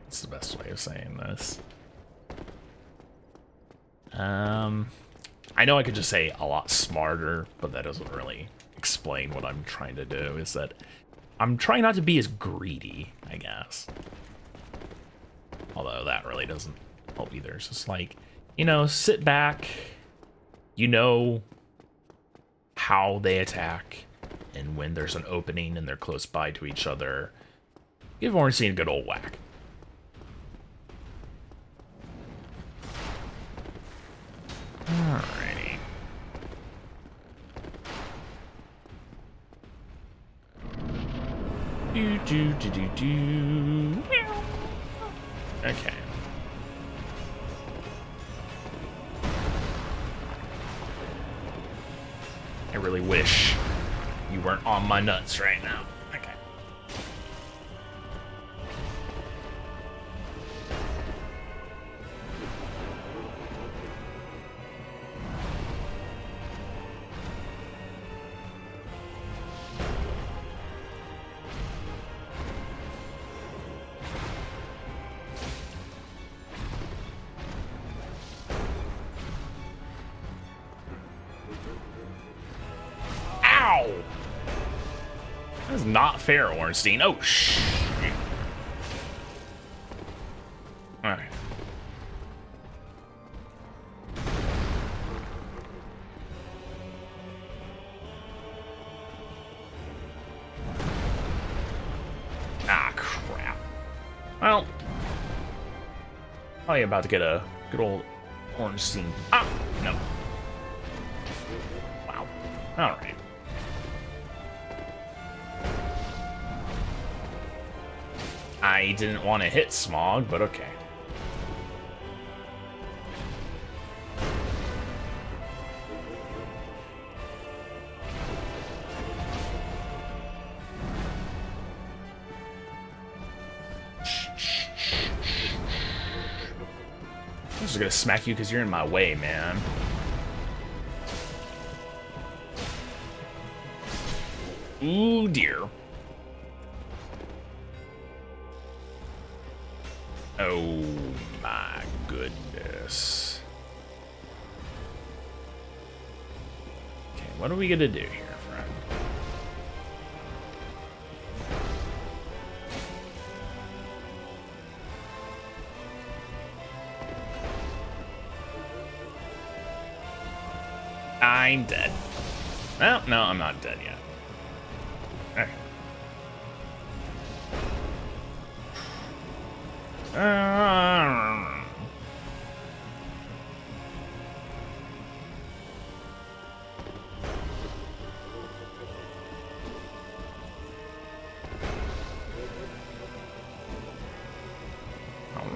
[SPEAKER 1] What's the best way of saying this? I know I could just say a lot smarter, but that doesn't really explain what I'm trying to do. Is that I'm trying not to be as greedy, I guess. Although that really doesn't help either. It's just like, you know, sit back. You know how they attack, and when there's an opening and they're close by to each other, give Ornstein a good old whack. Alrighty. Do. Okay. I really wish you weren't on my nuts right now. Okay. That is not fair, Ornstein. Oh, shh. Alright. Ah, crap. Well, probably about to get a good old Ornstein. Ah, no. Wow. Alright. I didn't want to hit Smough, but okay. I'm just gonna smack you because you're in my way, man. Ooh, dear. Oh my goodness. Okay, what are we gonna do here, friend? I'm dead. Well, no, I'm not dead yet. Okay. I'm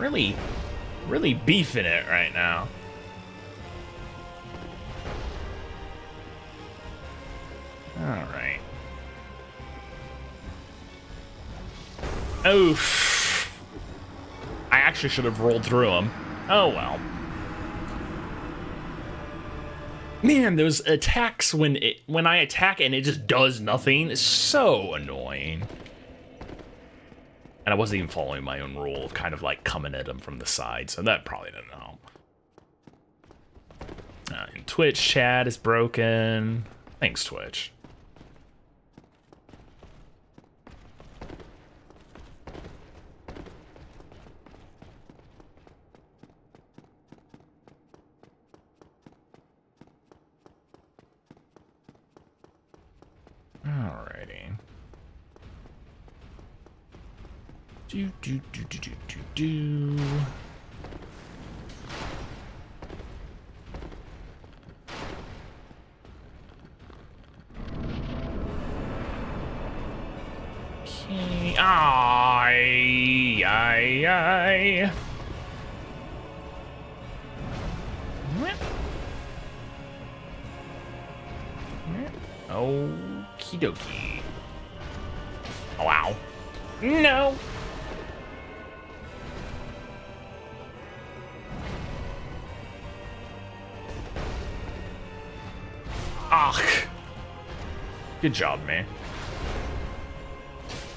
[SPEAKER 1] really beefing it right now. All right. Oof. I actually should have rolled through him. Oh well. Man, those attacks when I attack and it just does nothing is so annoying. And I wasn't even following my own rule of kind of like coming at him from the side, so that probably didn't help. And Twitch chat is broken. Thanks, Twitch. Alrighty. Do. Ay, ay, ay. Okie dokie. Oh, wow. No. Ah. Good job, man.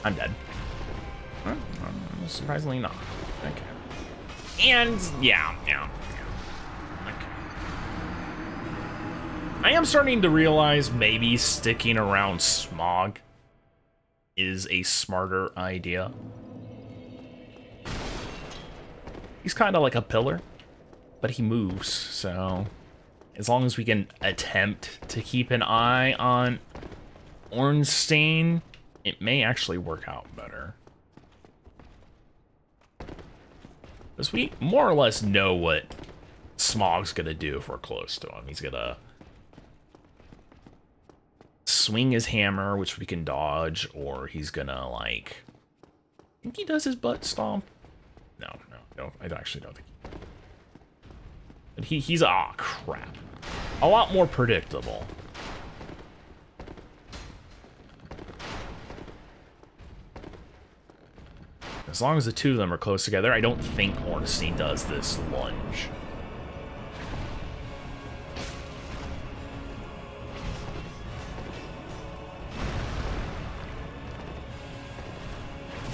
[SPEAKER 1] I'm dead. Huh? Surprisingly not. Okay. And yeah. Okay. I am starting to realize maybe sticking around Smough is a smarter idea. He's kind of like a pillar, but he moves, so as long as we can attempt to keep an eye on Ornstein, it may actually work out better. Because we more or less know what Smaugh's gonna do if we're close to him. He's gonna swing his hammer, which we can dodge, or he's gonna, like... I think he does his butt stomp. No, I actually don't think he... But he's... Aw, crap. A lot more predictable. As long as the two of them are close together, I don't think Ornstein does this lunge.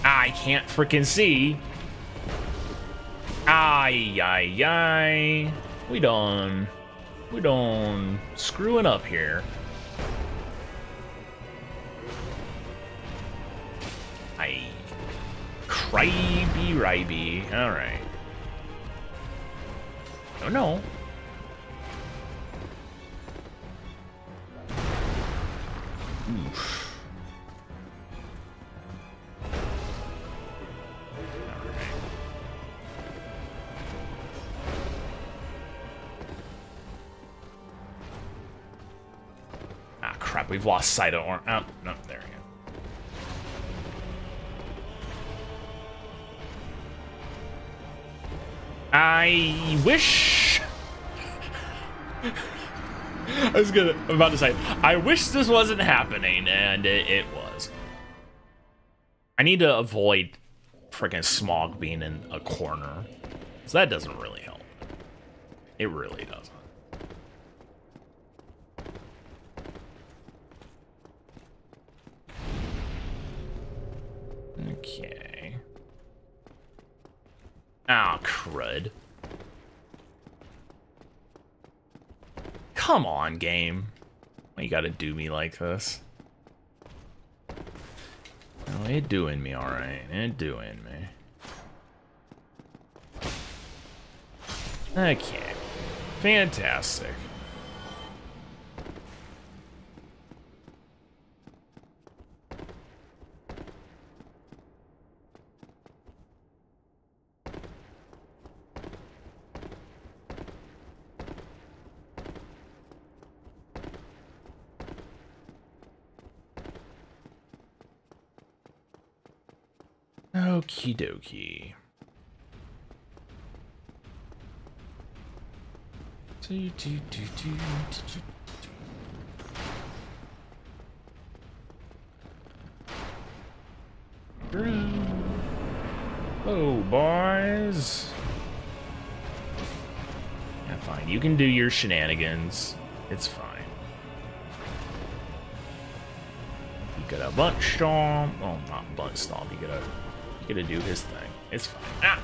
[SPEAKER 1] I can't freaking see. Ay. We done screwing up here. Cribey. Alright. Oh no. Oof. Crap, we've lost sight of Orn. Oh, no, there we go. I wish... I'm about to say, I wish this wasn't happening, and it was. I need to avoid freaking Smough being in a corner. So that doesn't really help. It really doesn't. Okay. Ah, crud. Come on, game. Why you gotta do me like this? Oh, it doing me alright. It doing me. Okay. Fantastic. Okie dokie. Oh, boys. Yeah, fine. You can do your shenanigans. It's fine. You gotta butt stomp. Oh, not butt stomp. You gotta do his thing. It's fine. Ah!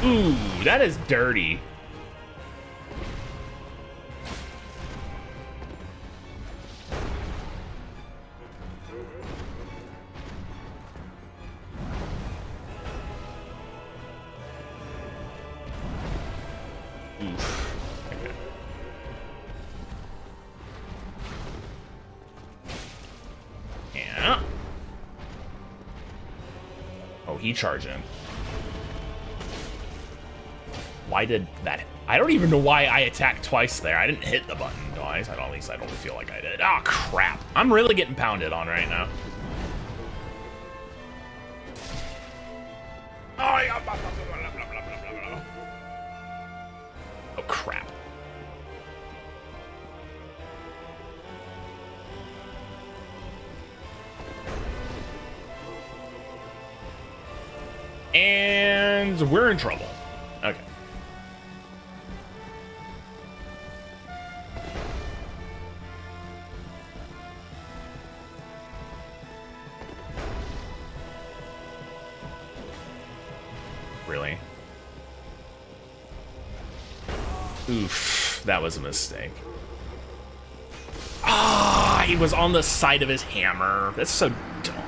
[SPEAKER 1] Ooh, that is dirty. Oof. Okay. Yeah. Oh, he charging. Why did that... I don't even know why I attacked twice there. I didn't hit the button twice. At least I don't feel like I did. Oh, crap. I'm really getting pounded on right now. Oh, yeah. Oh, crap. And we're in trouble. Okay. Really? Oof, that was a mistake. Ah, he was on the side of his hammer. That's so dumb.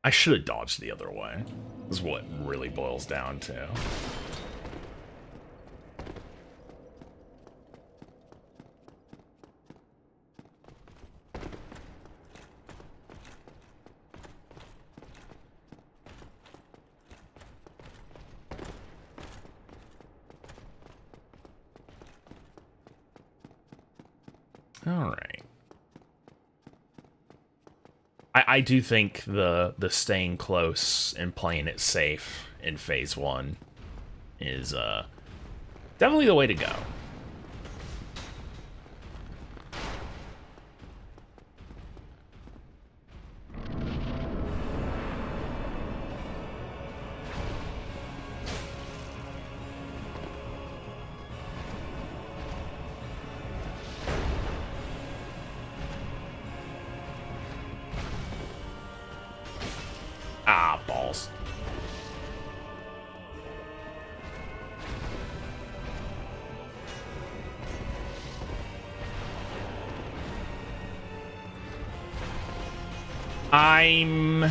[SPEAKER 1] I should have dodged the other way, is what it really boils down to. All right. I do think the staying close and playing it safe in phase 1 is definitely the way to go. Ah, balls. I'm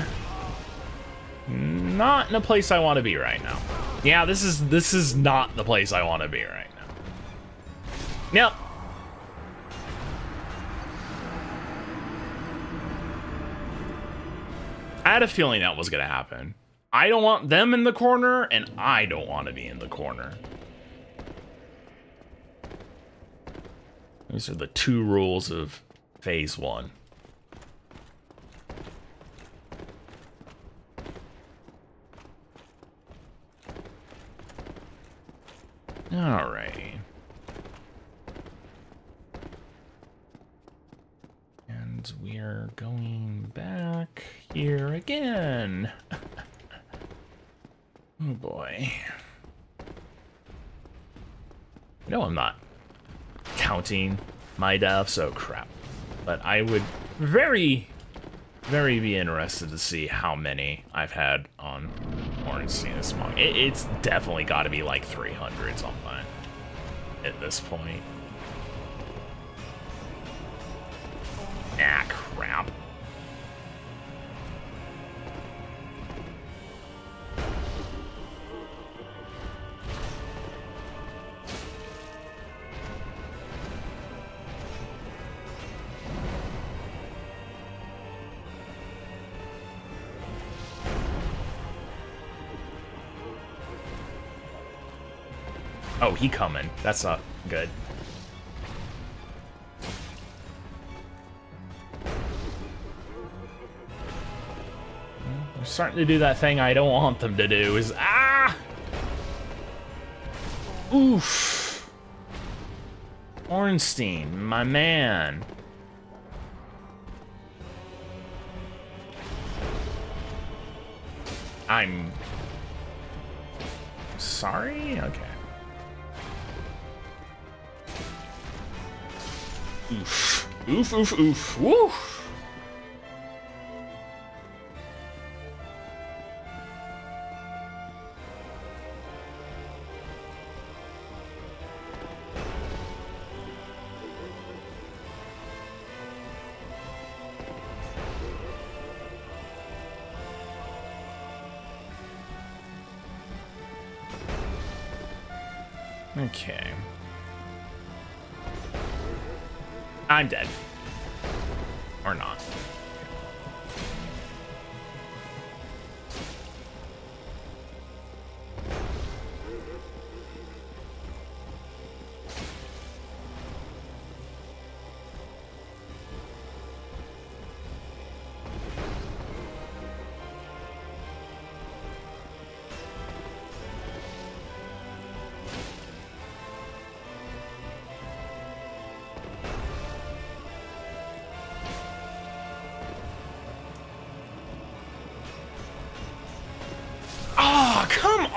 [SPEAKER 1] not in a place I want to be right now. Yeah, this is not the place I want to be right now. Yep. I had a feeling that was going to happen. I don't want them in the corner, and I don't want to be in the corner. These are the 2 rules of phase 1. Alrighty. And we're going back here again. Oh boy. No, I'm not counting my deaths. Oh crap. But I would very be interested to see how many I've had on Ornstein and Smough. It's definitely got to be like 300 something at this point. Ah, crap. Oh, he coming. That's not good. They're starting to do that thing I don't want them to do. Is oof. Ornstein, my man. I'm sorry? Okay. Oof. Oof, oof, oof. Woo! Okay. I'm dead. Or not.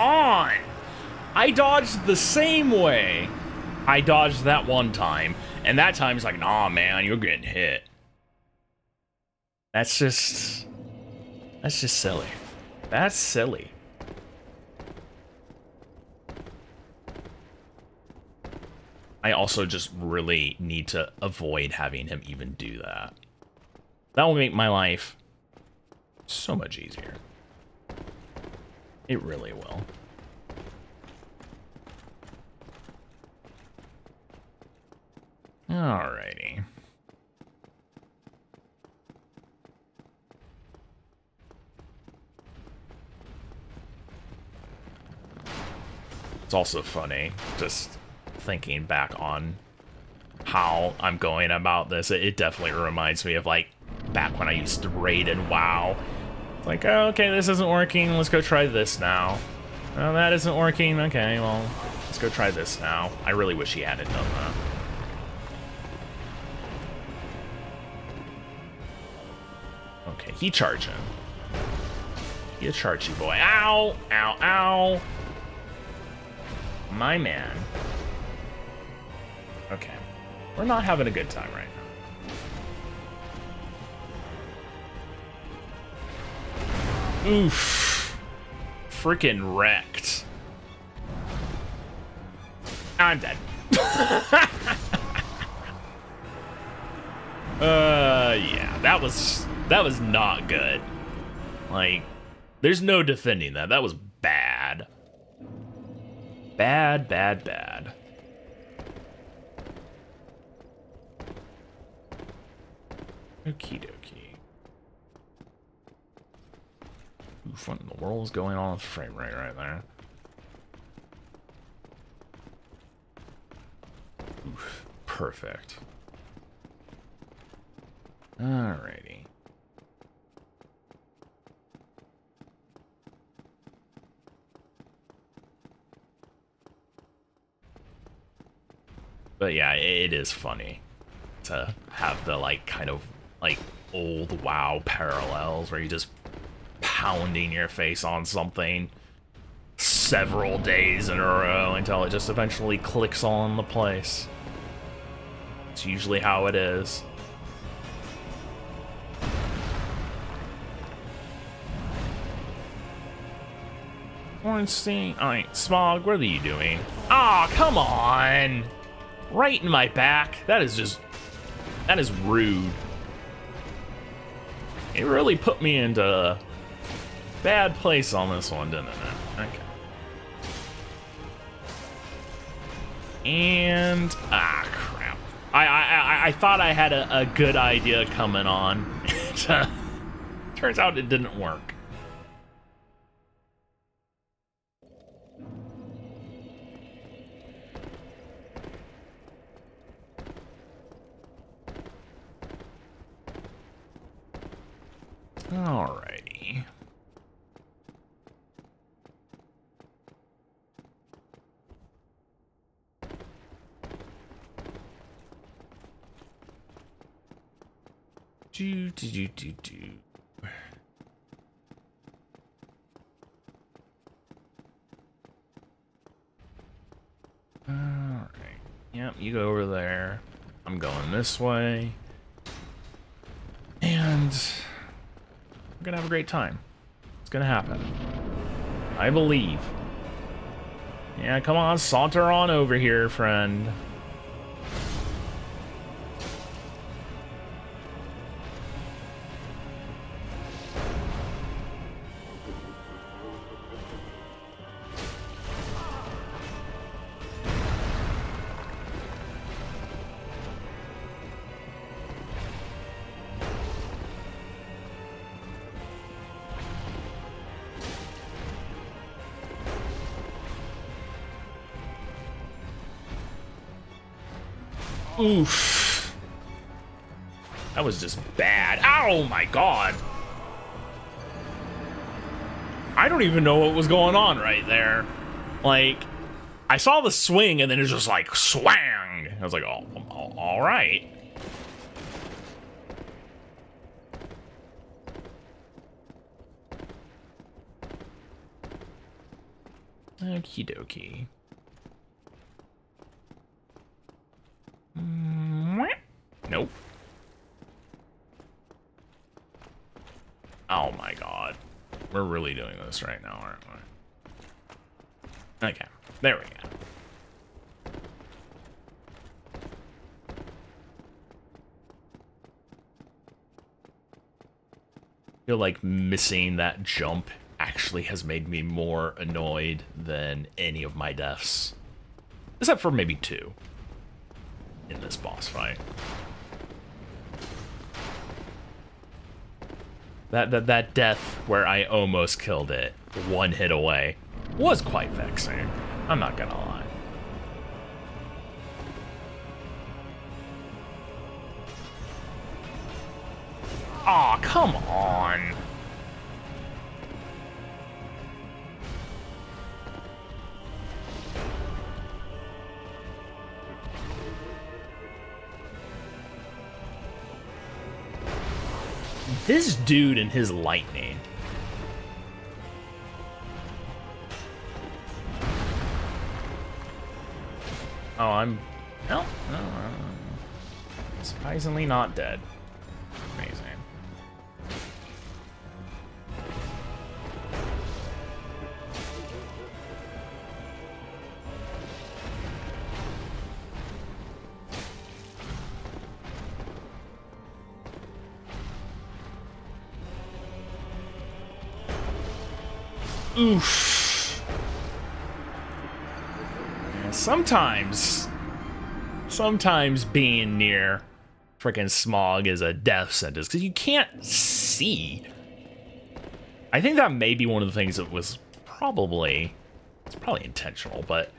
[SPEAKER 1] on! I dodged the same way I dodged that one time, and that time it's like, nah, man, you're getting hit. That's just silly. That's silly. I also just really need to avoid having him even do that. That will make my life so much easier. It really will. Alrighty. It's also funny, just thinking back on how I'm going about this. It definitely reminds me of, like, back when I used to raid in WoW. It's like, oh, okay, this isn't working, let's go try this now. Oh, that isn't working, okay, well, let's go try this now. I really wish he hadn't done that. Okay, he charging. He a chargy boy. Ow! Ow, ow! My man. Okay. We're not having a good time right now. Oof. Freaking wrecked. I'm dead. Yeah, that was not good. Like, there's no defending that. That was bad. Bad, bad, bad. Okie dokie. Oof, what in the world is going on with frame rate right there? Oof, perfect. Alrighty. But yeah, it is funny to have the, like, kind of, like, old WoW parallels where you're just pounding your face on something several days in a row until it just eventually clicks all in the place. It's usually how it is. Ornstein, alright, Smough, what are you doing? Aw, oh, come on! Right in my back. That is rude. It really put me into a bad place on this one, didn't it? Okay. And crap. I thought I had a good idea coming on. Turns out it didn't work. Alrighty. Do. Alright. Yep, you go over there. I'm going this way. And we're gonna have a great time. It's gonna happen. I believe. Yeah, come on, saunter on over here, friend. Oof. That was just bad. Oh my god. I don't even know what was going on right there. Like, I saw the swing and then it's just like swang. I was like, oh, all right. Okie dokie. Nope. Oh my god. We're really doing this right now, aren't we? Okay, there we go. I feel like missing that jump actually has made me more annoyed than any of my deaths. Except for maybe 2 in this boss fight. That death where I almost killed it 1 hit away was quite vexing. I'm not gonna lie. Aw, come on. This dude and his lightning. Oh, I'm... No. Surprisingly not dead. Amazing. Oof. Yeah, sometimes being near frickin' Smough is a death sentence because you can't see. I think that may be one of the things that was probably, it's probably intentional, but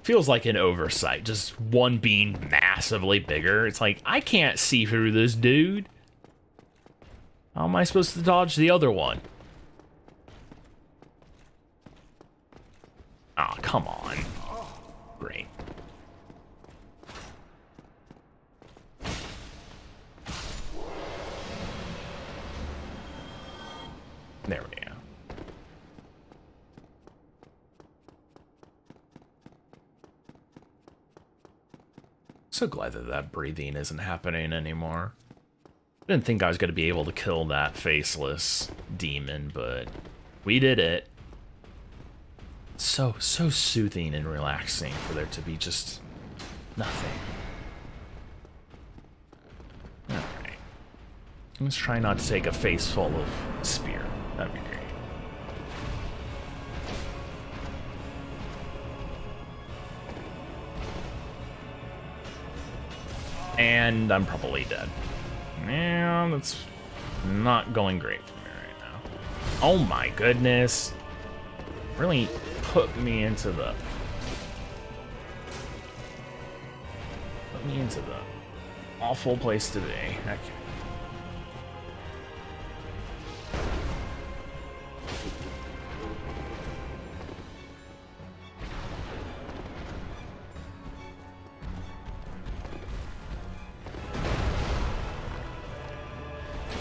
[SPEAKER 1] feels like an oversight. Just one being massively bigger. It's like, I can't see through this dude. How am I supposed to dodge the other one? Aw, oh, come on. Great. There we go. So glad that breathing isn't happening anymore. I didn't think I was going to be able to kill that faceless demon, but we did it. So soothing and relaxing for there to be just nothing. Alright. Let's try not to take a face full of spear. That'd be great. And I'm probably dead. Yeah, that's not going great for me right now. Oh my goodness. Really put me into the awful place to be. Okay.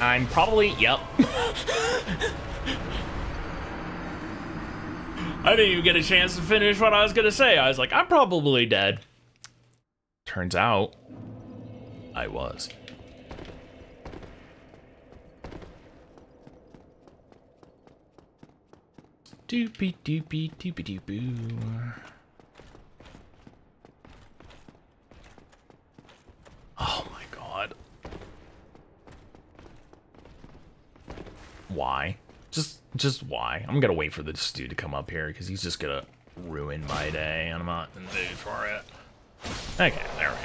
[SPEAKER 1] I'm probably, yep. I didn't even get a chance to finish what I was gonna say. I was like, I'm probably dead. Turns out, I was. Doopy doopy doopy doopoo. Oh my god. Why? Just why? I'm gonna wait for this dude to come up here because he's just gonna ruin my day and I'm not in the mood for it. Okay, there we go.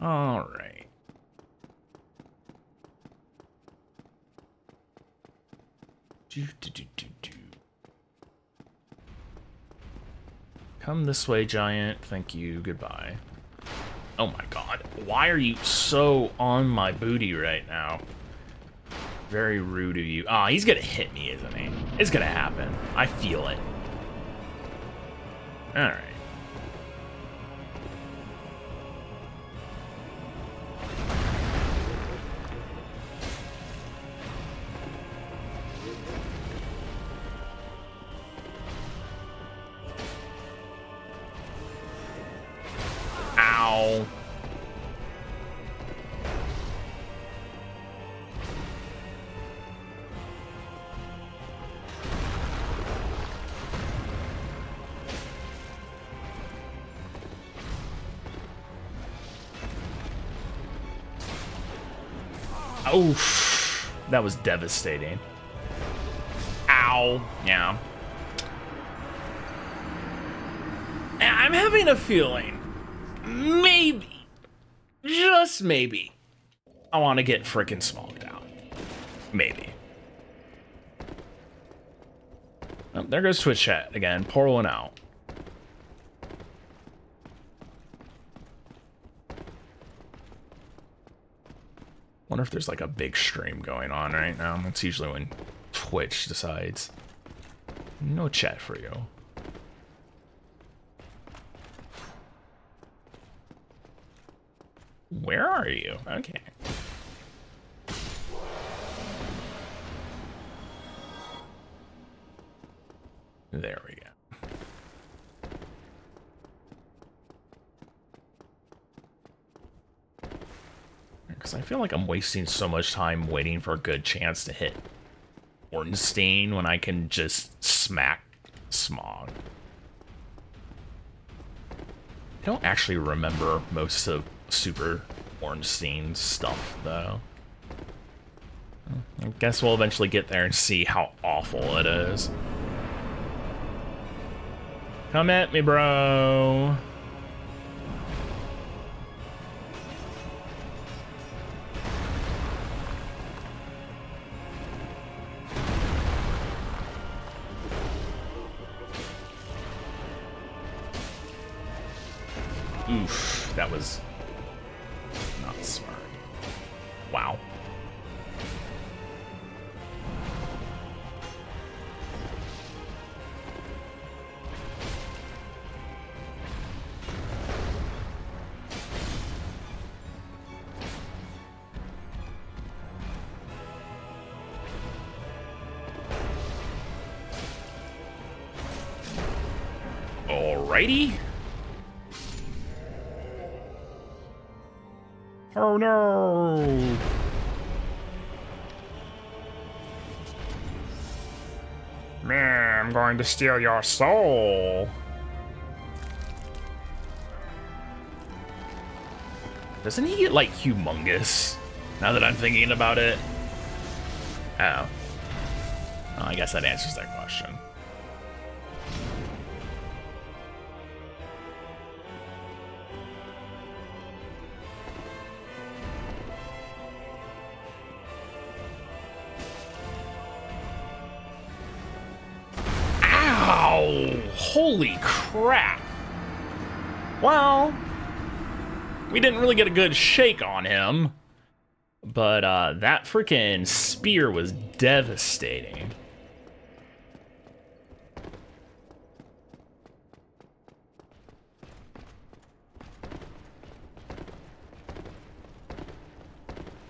[SPEAKER 1] Alright. Come this way, giant. Thank you. Goodbye. Oh my god. Why are you so on my booty right now? Very rude of you. Ah, he's gonna hit me, isn't he? It's gonna happen. I feel it. Alright. Oof. That was devastating. Ow. Yeah. I'm having a feeling, maybe, just maybe, I want to get frickin' smoked out. Maybe. Oh, there goes Twitch chat again, pouring out. Wonder if there's like a big stream going on right now. That's usually when Twitch decides. No chat for you. Where are you? Okay. There we go. Because I feel like I'm wasting so much time waiting for a good chance to hit Ornstein when I can just smack Smough. I don't actually remember most of Super Ornstein stuff, though. I guess we'll eventually get there and see how awful it is. Come at me, bro. Oof, that was not smart. Wow. Alrighty. Oh no! Man, I'm going to steal your soul. Doesn't he get like humongous? Now that I'm thinking about it. Oh. Oh, I guess that answers that question. Holy crap. Well, we didn't really get a good shake on him, but that freaking spear was devastating.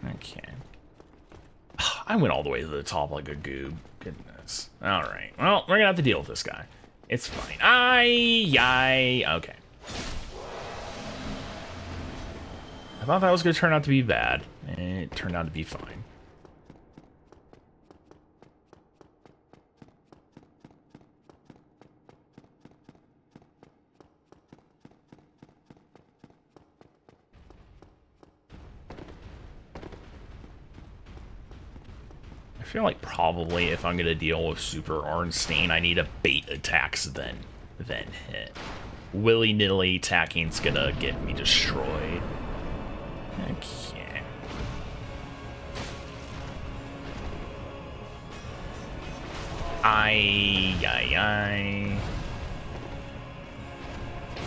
[SPEAKER 1] Okay. I went all the way to the top like a goob. Goodness. All right. Well, we're gonna have to deal with this guy. It's fine. Okay. I thought that was going to turn out to be bad, and it turned out to be fine. I feel like probably if I'm going to deal with Super Ornstein, I need to bait attacks then hit. Willy-nilly attacking's gonna get me destroyed. Okay.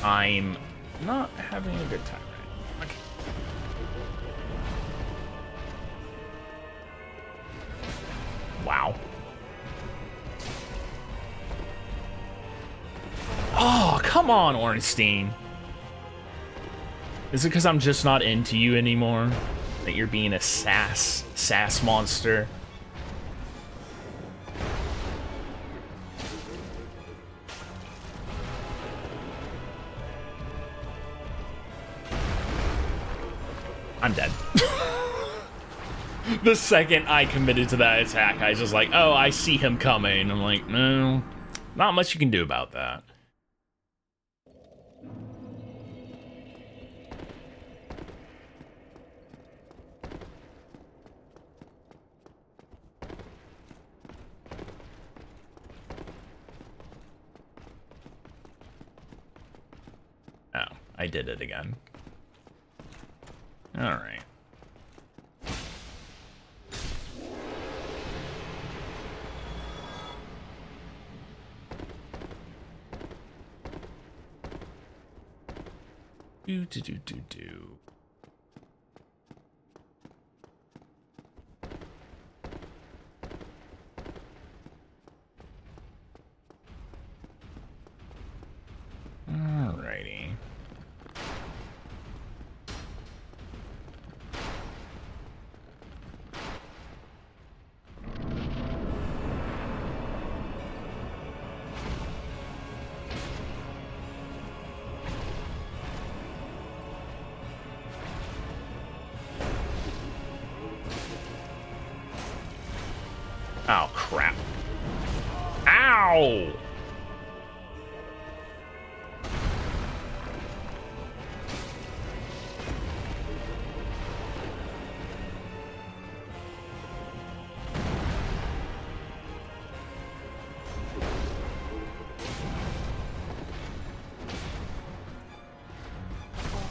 [SPEAKER 1] I'm not having a good time right now. Okay. Wow. Oh, come on, Ornstein. Is it because I'm just not into you anymore? That you're being a sass monster? I'm dead. The second I committed to that attack, I was just like, oh, I see him coming. I'm like, no, not much you can do about that. I did it again. All right. Do. Alrighty. Oh, crap. Ow!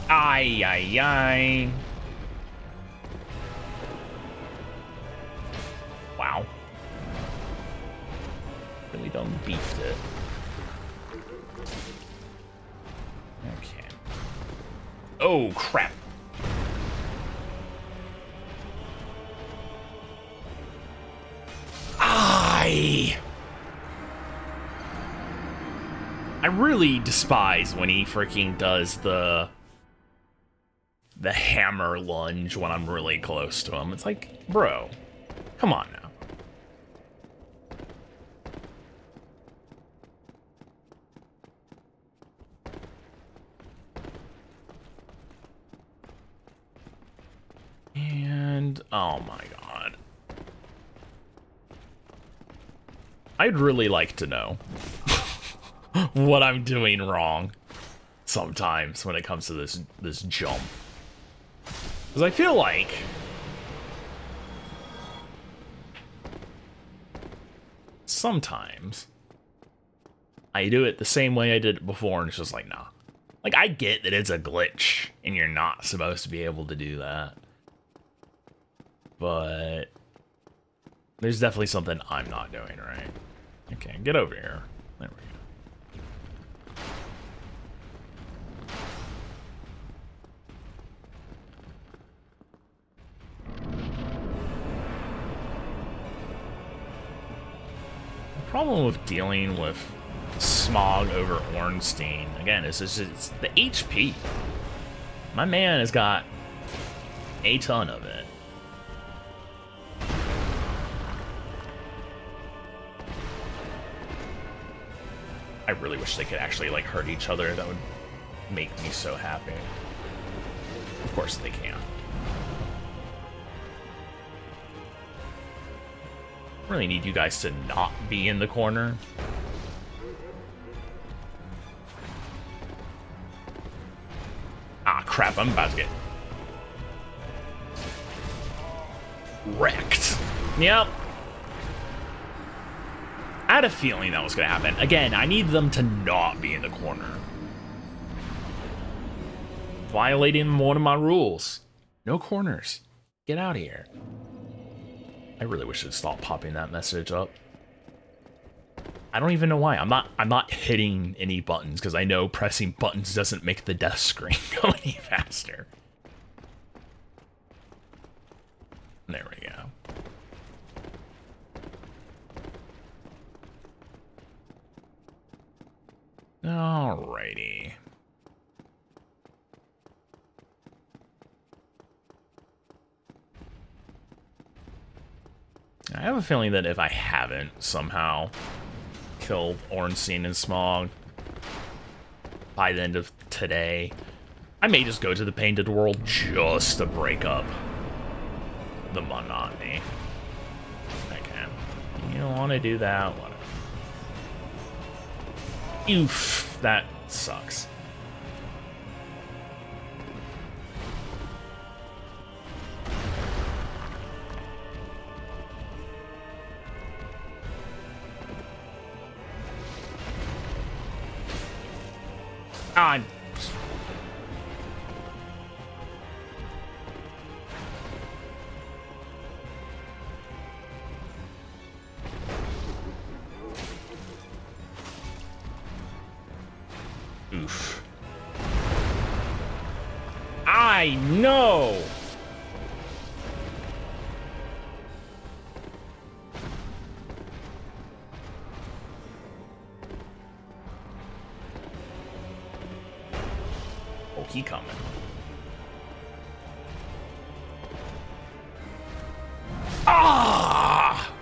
[SPEAKER 1] Ay, ay, ay. Wow. Really done beefed it. Okay. Oh, crap. I really despise when he freaking does the hammer lunge when I'm really close to him. It's like, bro, come on now. And, oh my god. I'd really like to know what I'm doing wrong sometimes when it comes to this jump. Because I feel like sometimes I do it the same way I did it before, and it's just like, nah. Like, I get that it's a glitch, and you're not supposed to be able to do that. But there's definitely something I'm not doing right. Okay, get over here. There we go. The problem with dealing with Smough over Ornstein, again, it's the HP. My man has got a ton of it. I really wish they could actually, like, hurt each other. That would make me so happy. Of course they can't. Really need you guys to not be in the corner. Ah, crap, I'm about to get wrecked. Yep. I had a feeling that was going to happen. Again, I need them to not be in the corner. Violating one of my rules. No corners. Get out of here. I really wish it'd stop popping that message up. I don't even know why. I'm not hitting any buttons because I know pressing buttons doesn't make the death screen go any faster. There we go. Alrighty. I have a feeling that if I haven't somehow killed Ornstein and Smough by the end of today, I may just go to the Painted World just to break up the monotony. Okay. You don't want to do that, whatever. Oof, that sucks.
[SPEAKER 2] I know!
[SPEAKER 1] Oh, he coming. Ah!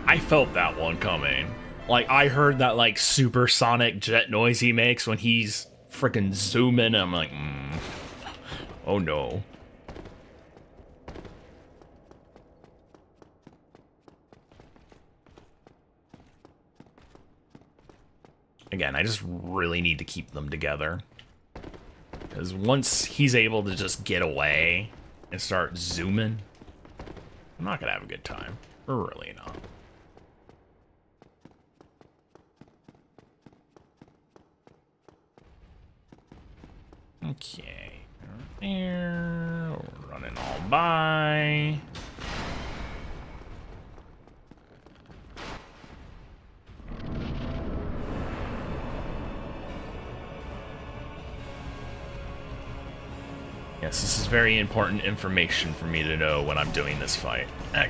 [SPEAKER 1] I felt that one coming. Like, I heard that, like, supersonic jet noise he makes when he's freaking zooming. I'm like, oh no. Again, I just really need to keep them together. Because once he's able to just get away and start zooming, I'm not going to have a good time. We're really not. Okay. There. Running all by. Yes, this is very important information for me to know when I'm doing this fight. Okay.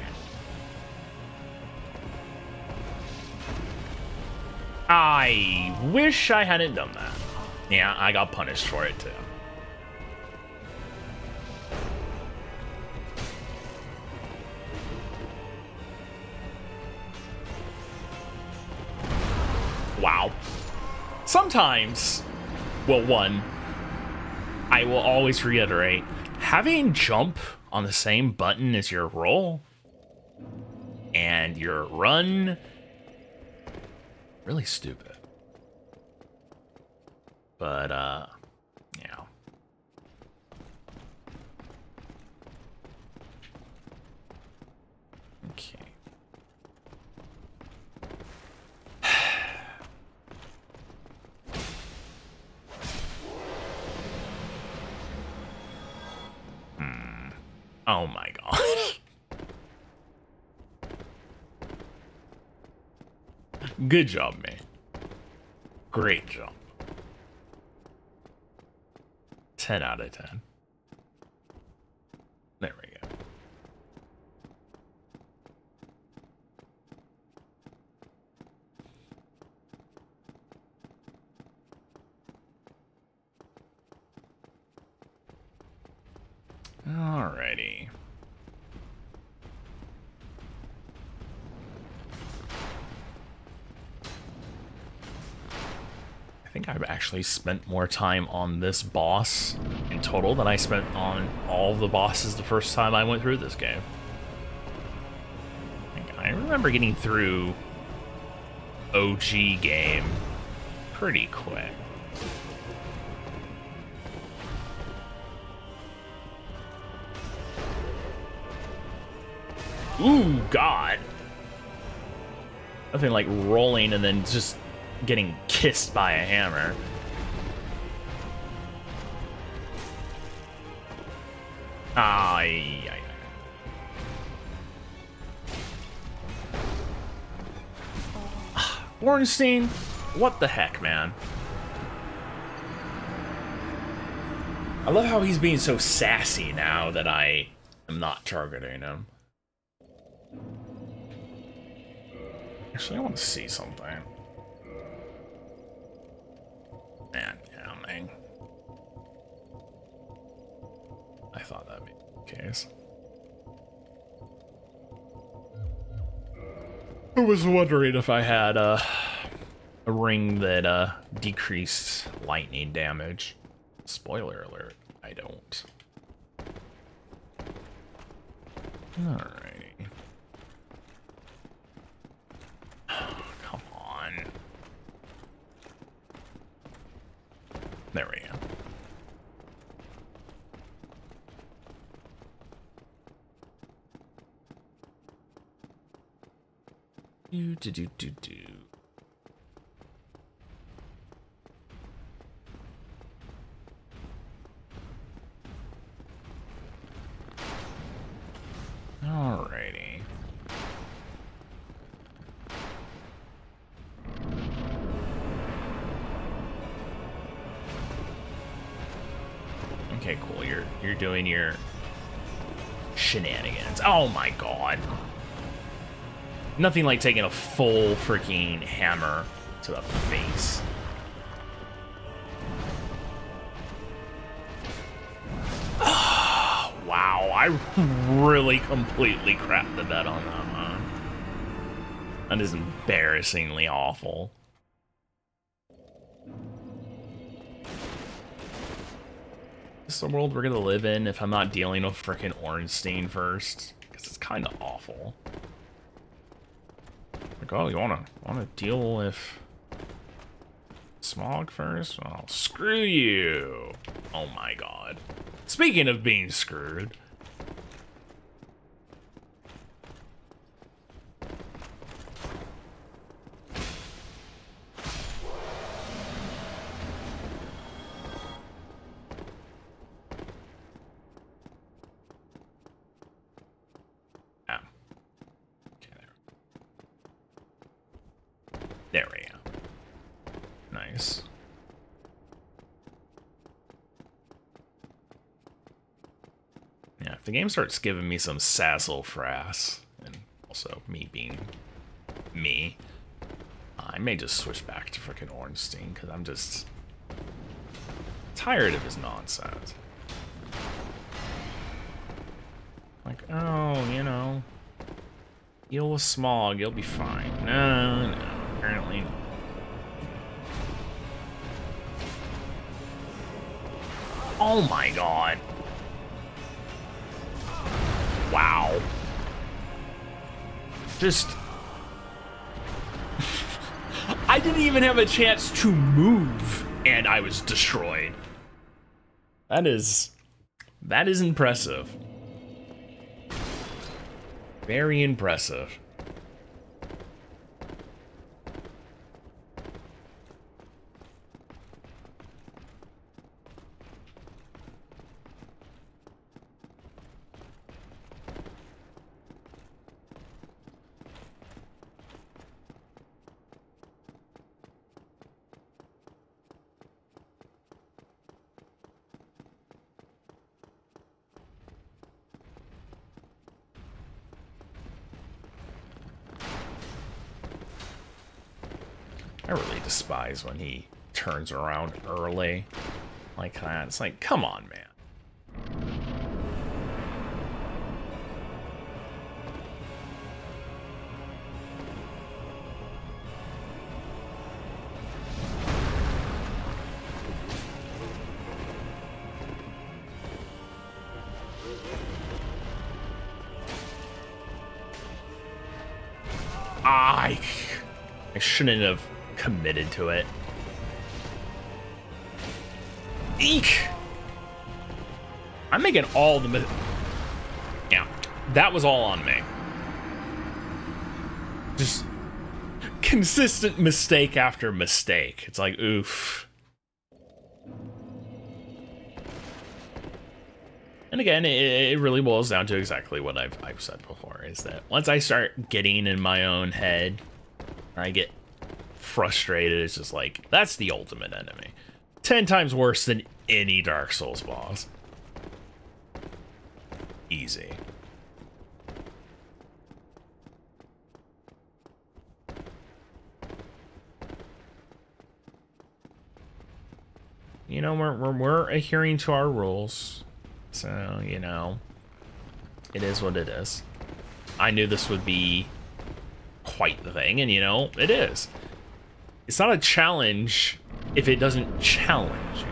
[SPEAKER 1] I wish I hadn't done that. Yeah, I got punished for it too. Wow. Sometimes, well, one, I will always reiterate, having jump on the same button as your roll and your run, really stupid. But, yeah. Okay. Oh my god. Good job, man. Great job. 10 out of 10. There we go. Alrighty. I think I've actually spent more time on this boss in total than I spent on all of the bosses the first time I went through this game. I remember getting through OG game pretty quick. Ooh, God. Nothing like rolling and then just getting kissed by a hammer. Ay. Ornstein, what the heck, man? I love how he's being so sassy now that I am not targeting him. Actually, I want to see something. Man, damn. I thought that'd be the case. I was wondering if I had a ring that decreased lightning damage. Spoiler alert, I don't. Alrighty. Come on. There we go. Do. Alrighty. you're doing your shenanigans. Oh my god. Nothing like taking a full freaking hammer to the face. Oh, wow, I really completely crapped the bed on that one. That is embarrassingly awful. Is this the world we're gonna live in if I'm not dealing with frickin' Ornstein first? Because it's kind of awful. Like, oh, you wanna deal with Smough first? Oh, screw you! Oh my god. Speaking of being screwed. There we go. Nice. Yeah, if the game starts giving me some sassafras, and also me being me, I may just switch back to frickin' Ornstein, because I'm just tired of his nonsense. Like, oh, you know, deal with Smough, you'll be fine. No, apparently not. Oh my god. Wow. Just... I didn't even have a chance to move, and I was destroyed. That is impressive. Very impressive. I really despise when he turns around early like that. It's like, come on, man. I shouldn't have committed to it. Eek! I'm making all the yeah, that was all on me. Just consistent mistake after mistake. It's like, oof. And again, it really boils down to exactly what I've said before, is that once I start getting in my own head, or I get frustrated, it's just like, that's the ultimate enemy. 10 times worse than any Dark Souls boss. Easy. You know, we're adhering to our rules. So, you know, it is what it is. I knew this would be quite the thing, and you know, it is. It's not a challenge if it doesn't challenge you.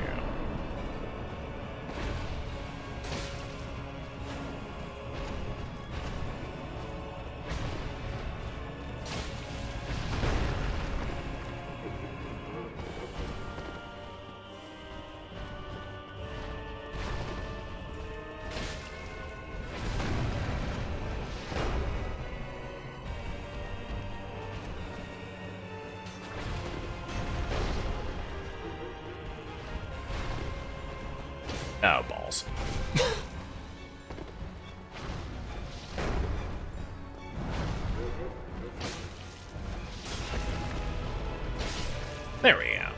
[SPEAKER 1] Oh, balls. There we go. Yeah,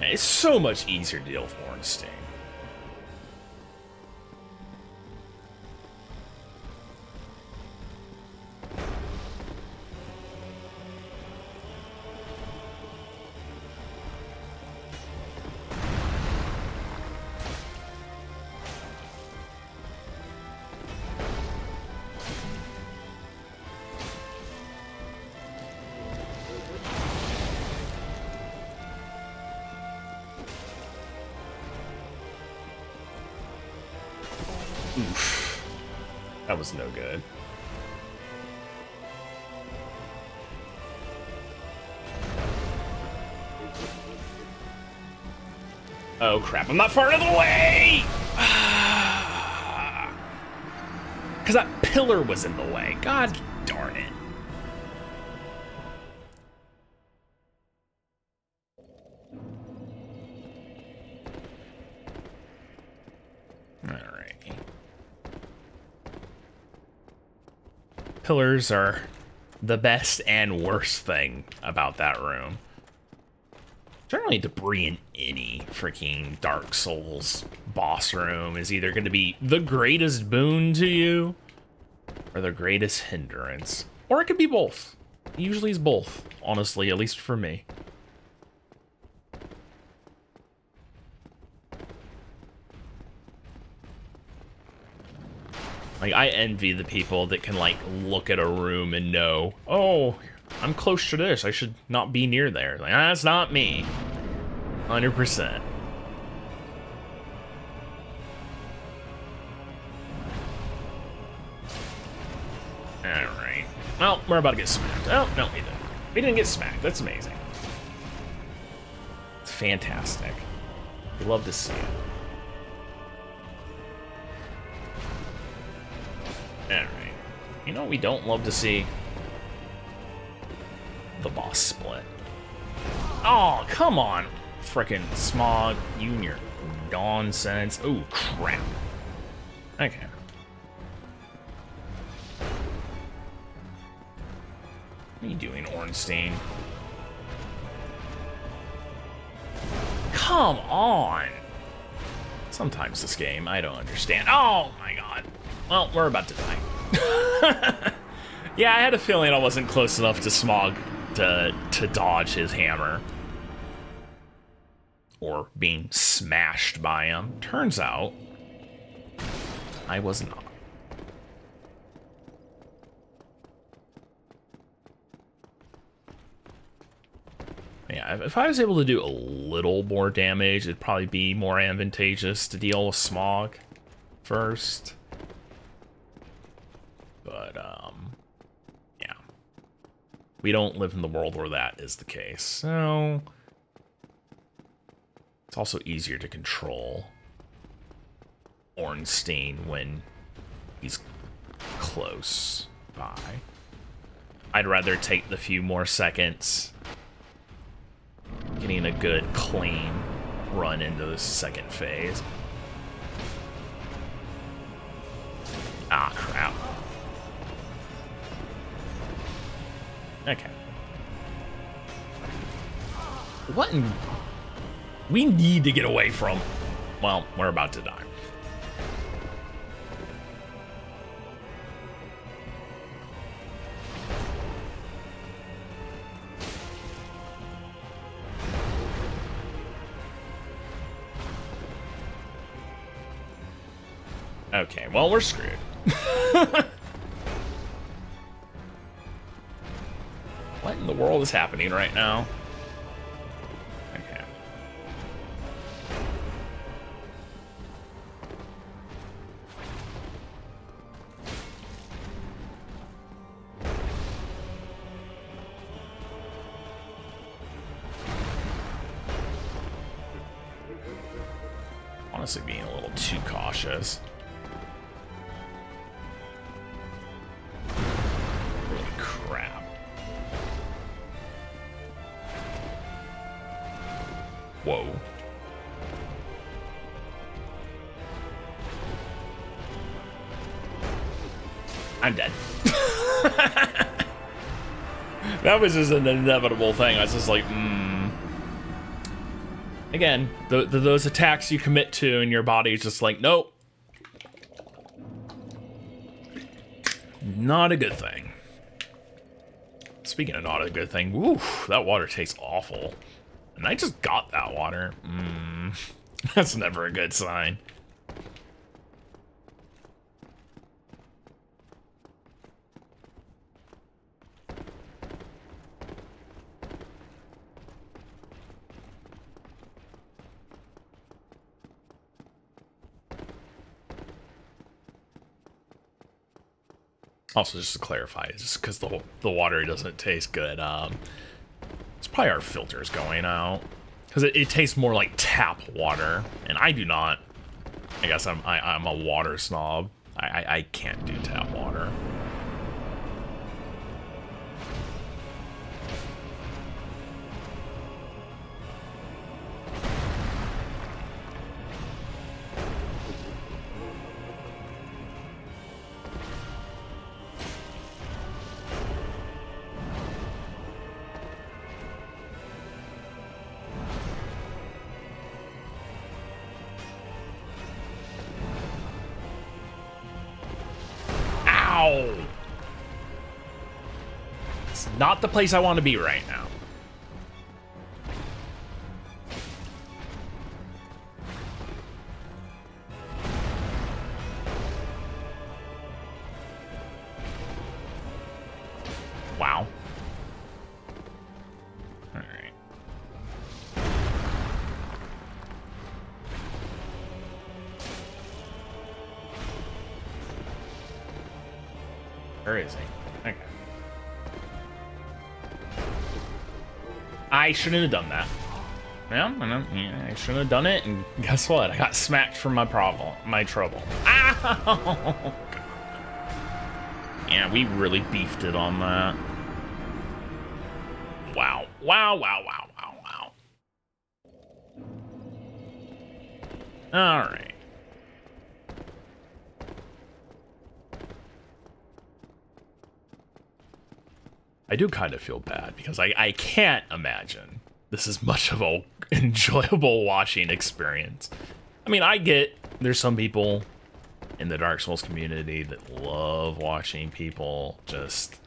[SPEAKER 1] it's so much easier to deal with Ornstein. That was no good. Oh crap, I'm not far enough away! Because that pillar was in the way. God darn it. Alright. Pillars are the best and worst thing about that room. Generally, debris in any freaking Dark Souls boss room is either going to be the greatest boon to you or the greatest hindrance. Or it could be both. It usually is both, honestly, at least for me. Like, I envy the people that can, like, look at a room and know, oh, I'm close to this. I should not be near there. Like, that's not me. 100%. Alright. Well, we're about to get smacked. Oh, no, we didn't. We didn't get smacked. That's amazing. It's fantastic. We love to see it. Alright. You know what we don't love to see? The boss split. Oh, come on. Frickin' Smough, you and your nonsense. Oh, crap. Okay. What are you doing, Ornstein? Come on! Sometimes this game, I don't understand. Oh my god. Well, we're about to die. Yeah, I had a feeling I wasn't close enough to Smough to dodge his hammer. Or being smashed by him. Turns out, I was not. Yeah, if I was able to do a little more damage, it'd probably be more advantageous to deal with Smough first. But, yeah. We don't live in the world where that is the case, so it's also easier to control Ornstein when he's close by. I'd rather take the few more seconds getting a good, clean run into the second phase. Ah, crap. Okay. What in... We need to get away from... Well, we're about to die. Okay, well, we're screwed. What in the world is happening right now? Okay. Honestly, being a little too cautious. Whoa. I'm dead. That was just an inevitable thing. I was just like, Again, those attacks you commit to and your body is just like, nope. Not a good thing. Speaking of not a good thing, woof, that water tastes awful. And I just got that water. That's never a good sign. Also, just to clarify, just because the water doesn't taste good, it's probably our filters going out. Because it tastes more like tap water, and I do not. I guess I'm a water snob. I can't do tap water. It's not the place I want to be right now. Wow. All right. Where is he? Okay. I shouldn't have done that. Yeah, I shouldn't have done it, and guess what? I got smacked for my trouble. Ow! Yeah, we really beefed it on that. Wow. Wow, wow, wow, wow, wow. Alright. I do kind of feel bad because I can't imagine this is much of a enjoyable watching experience. I mean, I get there's some people in the Dark Souls community that love watching people just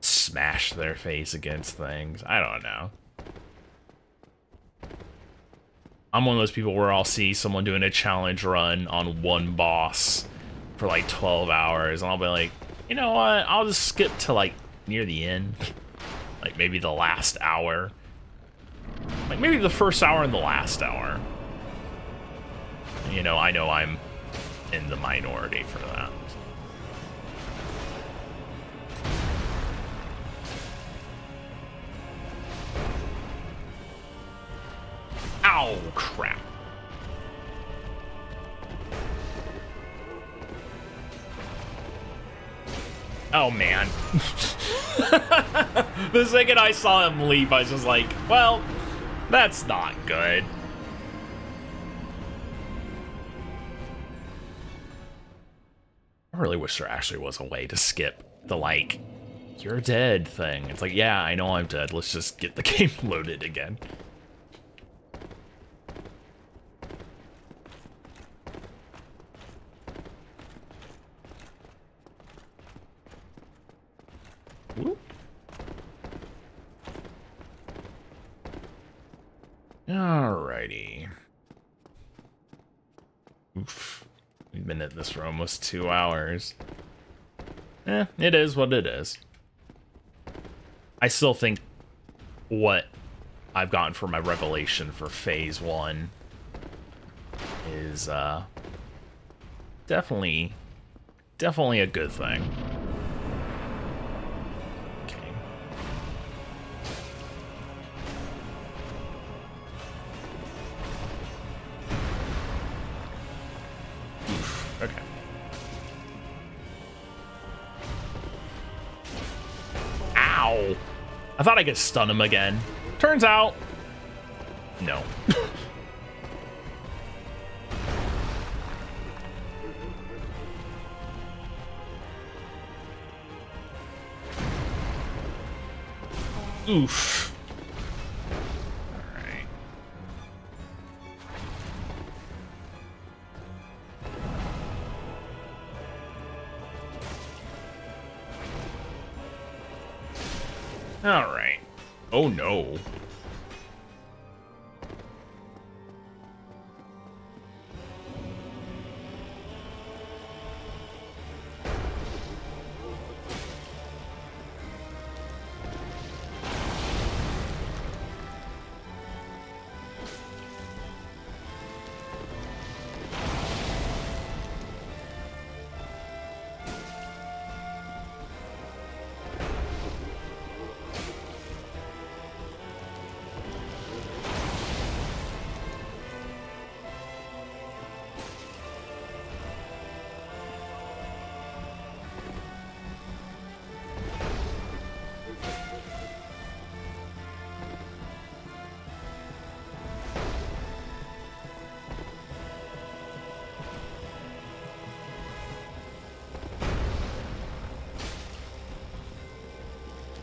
[SPEAKER 1] smash their face against things. I don't know. I'm one of those people where I'll see someone doing a challenge run on one boss for like 12 hours, and I'll be like, you know what? I'll just skip to like near the end. Like maybe the last hour. Like maybe the first hour and the last hour. You know I'm in the minority for that. Ow, crap. Oh, man. The second I saw him leap, I was just like, well, that's not good. I really wish there actually was a way to skip the, like, you're dead thing. It's like, yeah, I know I'm dead. Let's just get the game loaded again. Whoop. Alrighty. Oof. We've been at this for almost 2 hours. It is what it is. I still think what I've gotten for my revelation for Phase 1 is definitely a good thing. Okay. Ow! I thought I could stun him again. Turns out, no. Oof. All right. Oh no.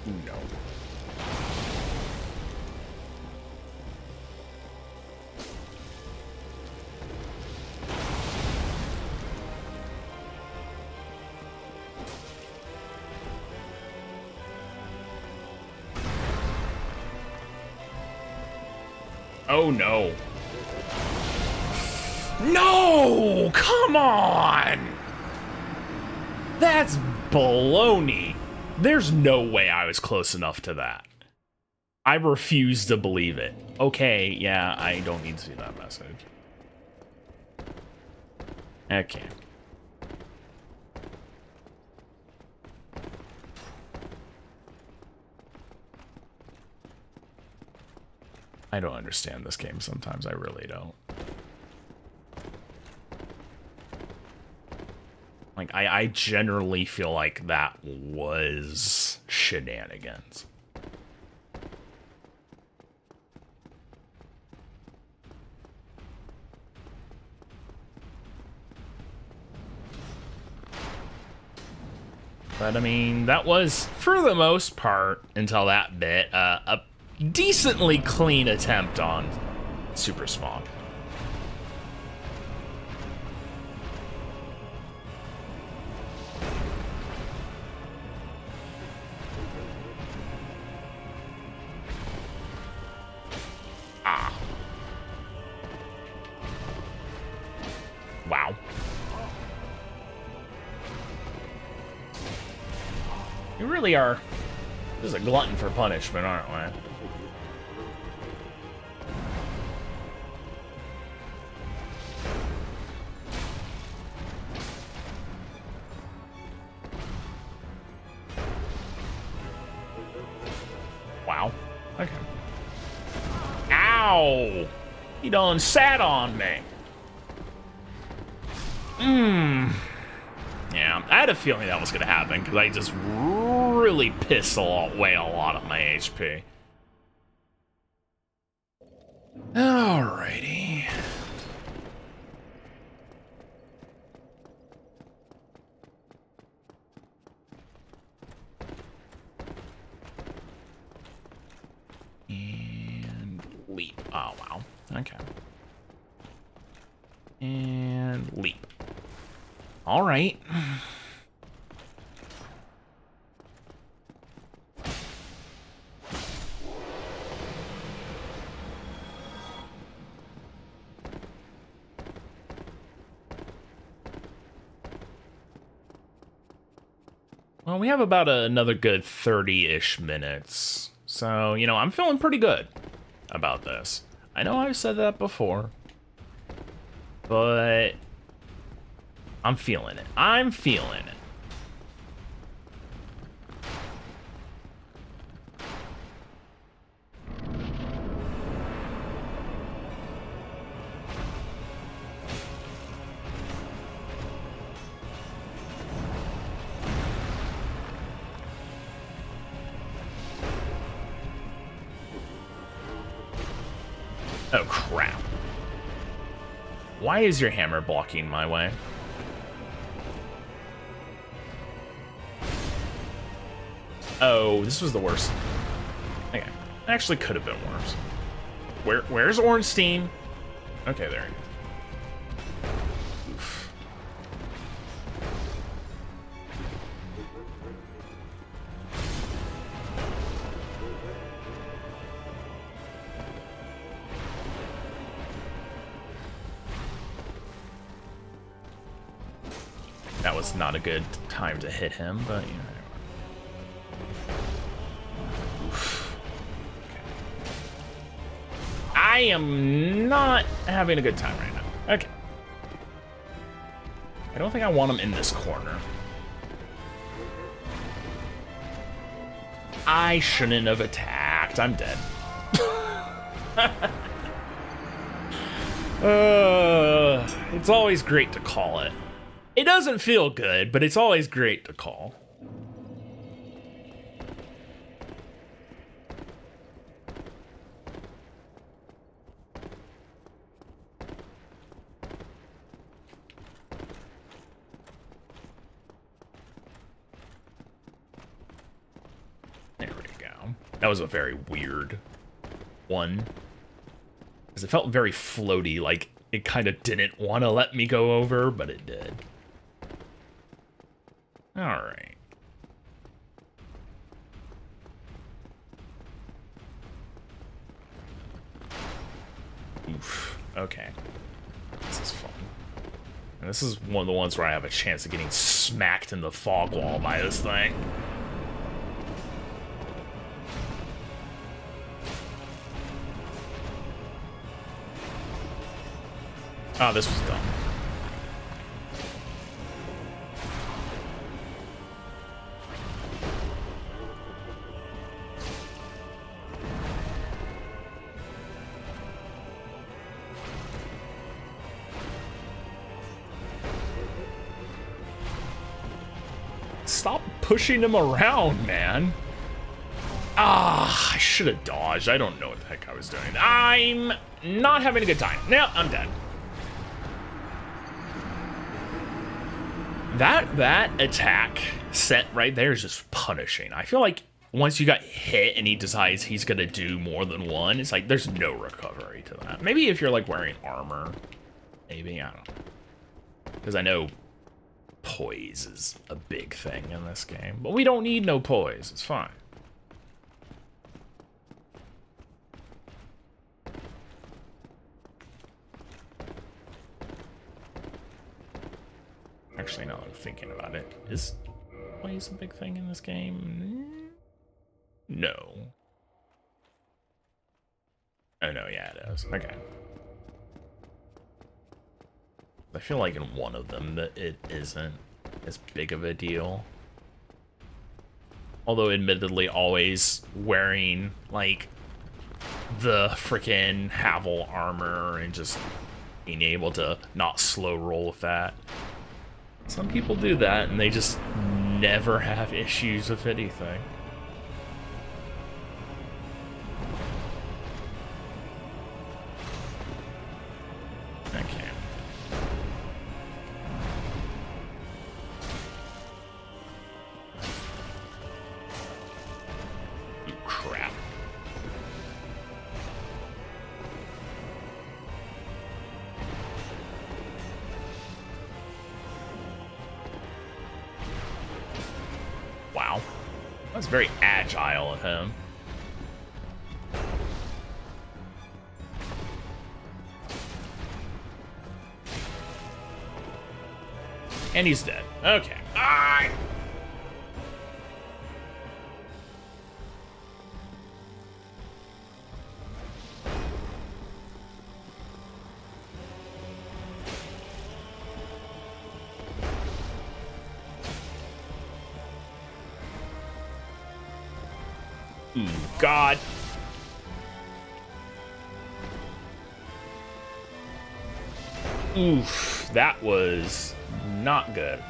[SPEAKER 1] No. Oh no. No! Come on! That's baloney. There's no way I was close enough to that. I refuse to believe it. Okay, yeah, I don't need to see that message. Okay. I don't understand this game sometimes, I really don't. Like, I generally feel like that was shenanigans. But, I mean, that was, for the most part, until that bit, a decently clean attempt on Super Smough. Ah. Wow. You really are just a glutton for punishment, aren't we? Wow. Okay. Ow! He done sat on me. Yeah, I had a feeling that was going to happen because I just really pissed away a lot of my HP. Alrighty. And leap. Oh, wow. Okay. And leap. All right. Well, we have about another good 30-ish minutes. So, you know, I'm feeling pretty good about this. I know I've said that before, but I'm feeling it. I'm feeling it. Oh, crap. Why is your hammer blocking my way? Oh, this was the worst. Okay. Actually could have been worse. Where's Ornstein? Okay, there he is. Oof. That was not a good time to hit him, but you know. I am not having a good time right now. Okay. I don't think I want him in this corner. I shouldn't have attacked. I'm dead. It's always great to call it. It doesn't feel good, but it's always great to call. There That was a very weird one. Because it felt very floaty, like it kind of didn't want to let me go over, but it did. Alright. Oof. Okay. This is fun. And this is one of the ones where I have a chance of getting smacked in the fog wall by this thing. Oh, this was dumb. Stop pushing him around, man. Ah, I should have dodged. I don't know what the heck I was doing. I'm not having a good time. No, I'm dead. That attack set right there is just punishing. I feel like once you got hit and he decides he's gonna do more than one, it's like there's no recovery to that. Maybe if you're like wearing armor, maybe, I don't know. Because I know poise is a big thing in this game, but we don't need no poise. It's fine. Actually, now I'm thinking about it. Is poise a big thing in this game? No. Oh no, yeah, it is. Okay. I feel like in one of them that it isn't as big of a deal. Although admittedly always wearing like the frickin' Havel armor and just being able to not slow roll with that. Some people do that and they just never have issues with anything. Okay. Ooh, crap. Wow. That's very agile of him. And he's dead. Okay. Ah! Ooh, God. Oof, that was not good.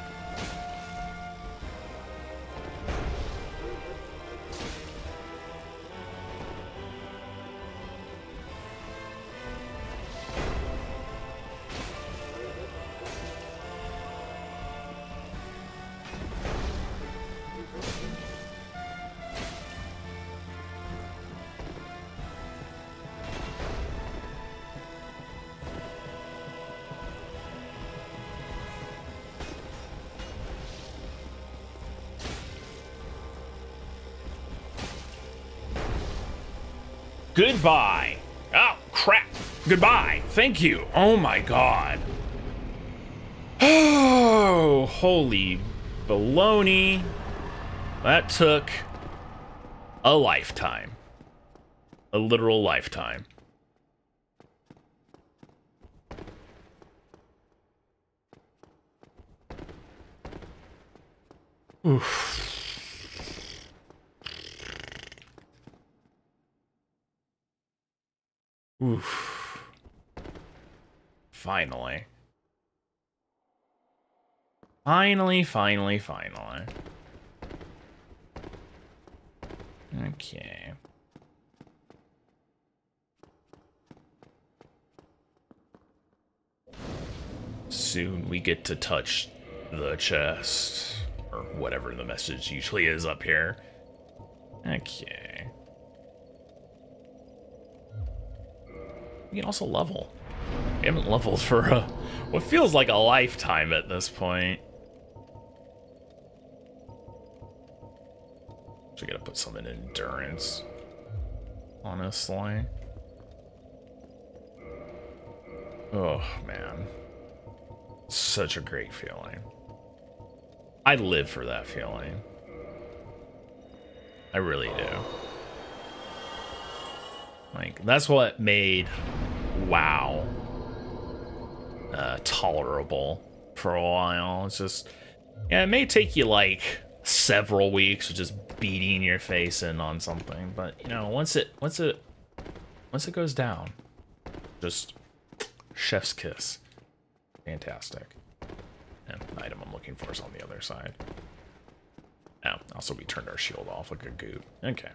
[SPEAKER 1] Goodbye. Oh, crap. Goodbye. Thank you. Oh, my God. Oh, holy baloney. That took a lifetime. A literal lifetime. Oof. Oof. Finally. Finally. Okay. Soon we get to touch the chest, or whatever the message usually is up here. Okay. We can also level. We haven't leveled for what feels like a lifetime at this point. Actually gotta put some in endurance, honestly. Oh, man. Such a great feeling. I live for that feeling. I really do. Like, that's what made WoW tolerable for a while. It's just, yeah, it may take you like several weeks of just beating your face in on something, but you know, once it goes down, just chef's kiss. Fantastic. And the item I'm looking for is on the other side. Oh, also we turned our shield off like a goop. Okay.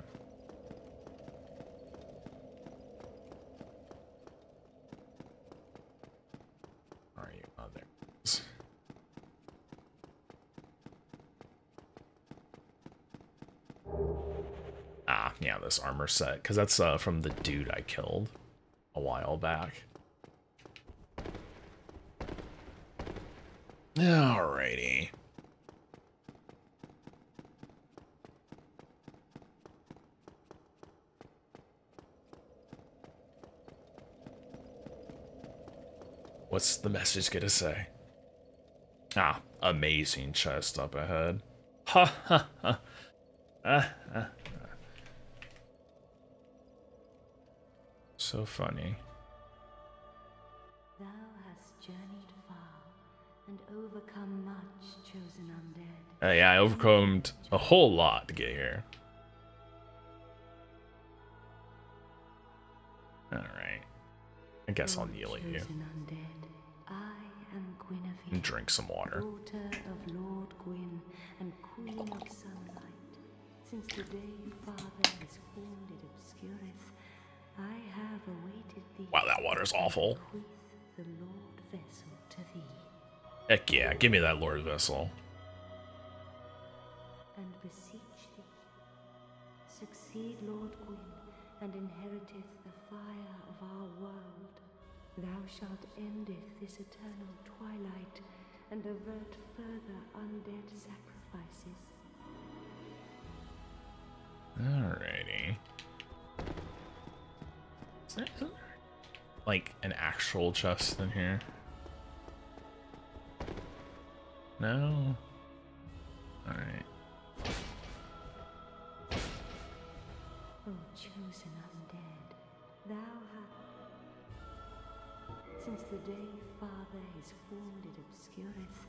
[SPEAKER 1] Where are you? Oh, there it is. Ah, yeah, this armor set, because that's from the dude I killed a while back. Alrighty. What's the message gonna say? Ah, amazing chest up ahead. Ha ha ha. So funny.
[SPEAKER 2] Thou hast journeyed far and overcome much, chosen undead.
[SPEAKER 1] Yeah, I overcome a whole lot to get here. Alright. I guess I'll kneel at you.
[SPEAKER 2] Undead, I am Guinevere,
[SPEAKER 1] And drink some water.
[SPEAKER 2] daughter of Lord Gwyn and Queen of Sunlight. Since the day Father has formed it obscureth, I have awaited thee.
[SPEAKER 1] Wow, that water's awful.
[SPEAKER 2] With the Lord vessel to thee.
[SPEAKER 1] Heck yeah, give me that Lord vessel.
[SPEAKER 2] And beseech thee, succeed Lord Gwyn, and inheriteth the fire of our world. Thou shalt endeth this eternal twilight, and avert further undead sacrifices.
[SPEAKER 1] Alrighty. Isn't there like an actual chest in here? No. Alright.
[SPEAKER 2] O chosen undead, thou hast, since the day Father his formed it obscureth,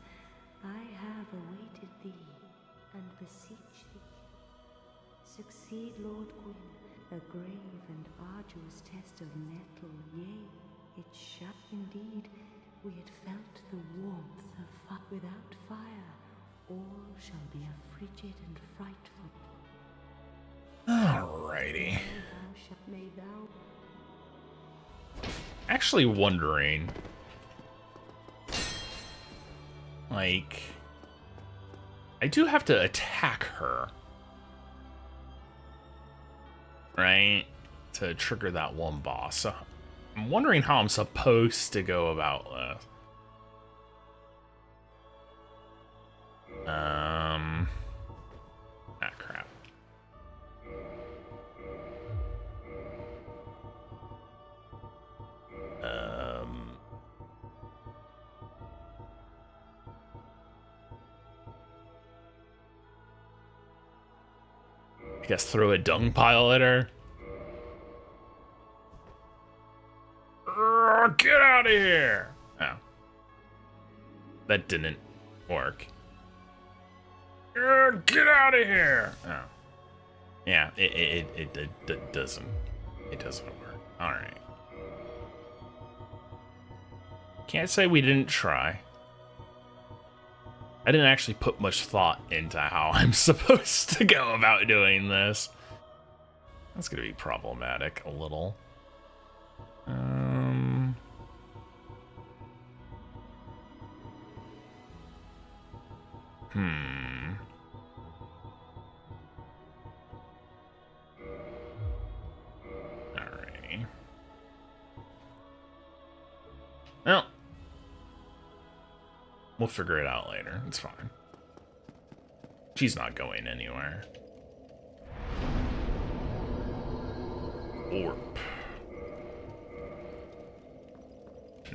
[SPEAKER 2] I have awaited thee, and beseech thee. Succeed, Lord Gwyn, a grave and arduous test of metal, yea, it shall indeed. We had felt the warmth of fire. Without fire, all shall be frigid and frightful.
[SPEAKER 1] Alrighty.
[SPEAKER 2] May thou
[SPEAKER 1] Actually wondering, like, I do have to attack her, right, to trigger that one boss. So I'm wondering how I'm supposed to go about this. Ah, crap. I guess throw a dung pile at her. Get out of here! Oh. That didn't work. Get out of here! Oh. Yeah, it doesn't. It doesn't work. Alright. Can't say we didn't try. I didn't actually put much thought into how I'm supposed to go about doing this. That's gonna be problematic a little. Alrighty. We'll figure it out later. It's fine. She's not going anywhere. Warp.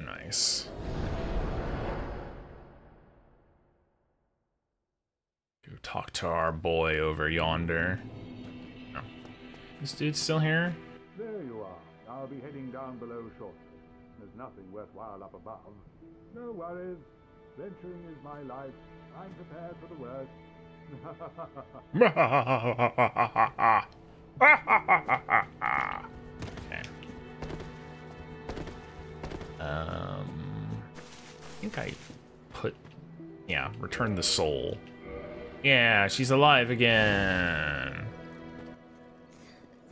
[SPEAKER 1] Nice. Go talk to our boy over yonder. Oh. This dude's still here?
[SPEAKER 3] There you are. I'll be heading down below shortly. There's nothing worthwhile up above. No worries. Venturing is my life. I'm prepared for the worst.
[SPEAKER 1] Okay. I think I put... Yeah, return the soul. Yeah, she's alive again.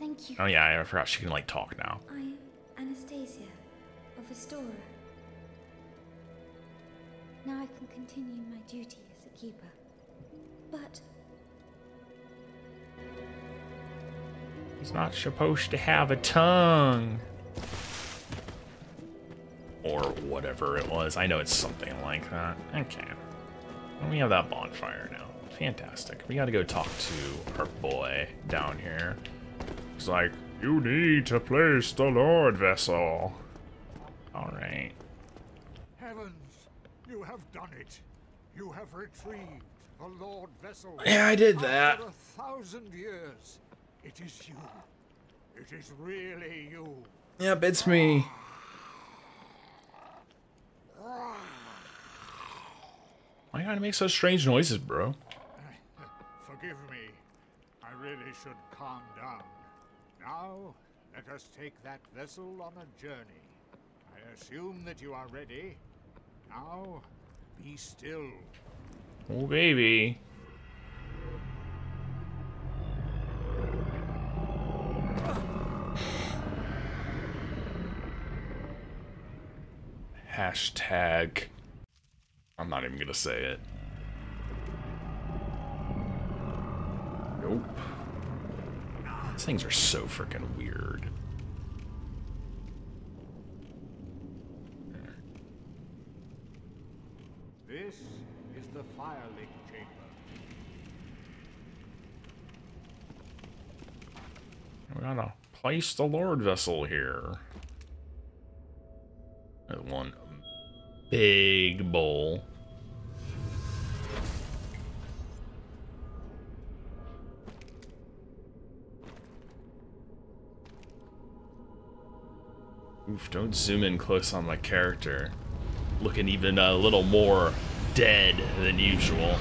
[SPEAKER 4] Thank you.
[SPEAKER 1] Oh yeah, I forgot she can, like, talk now.
[SPEAKER 4] I'm Anastasia of Astora. Now I can continue my duty as a keeper. But
[SPEAKER 1] He's not supposed to have a tongue. Or whatever it was. I know it's something like that. Okay. And we have that bonfire now. Fantastic. We gotta go talk to our boy down here. He's like, you need to place the Lord vessel. Alright.
[SPEAKER 5] Heavens, you have done it. You have retrieved the Lord vessel.
[SPEAKER 1] Yeah, I did that.
[SPEAKER 5] After 1,000 years, it is you. It is really you.
[SPEAKER 1] Yep, it's me. Why you gotta make such strange noises, bro?
[SPEAKER 5] Forgive me. I really should calm down. Now, let us take that vessel on a journey. I assume that you are ready. Now, be still.
[SPEAKER 1] Oh, baby. Hashtag. I'm not even gonna say it. Nope. These things are so freaking weird.
[SPEAKER 5] This is the firelink chamber.
[SPEAKER 1] We gotta place the Lord vessel here. There's one big bowl. Oof, don't zoom in close on my character. Looking even a little more dead than usual.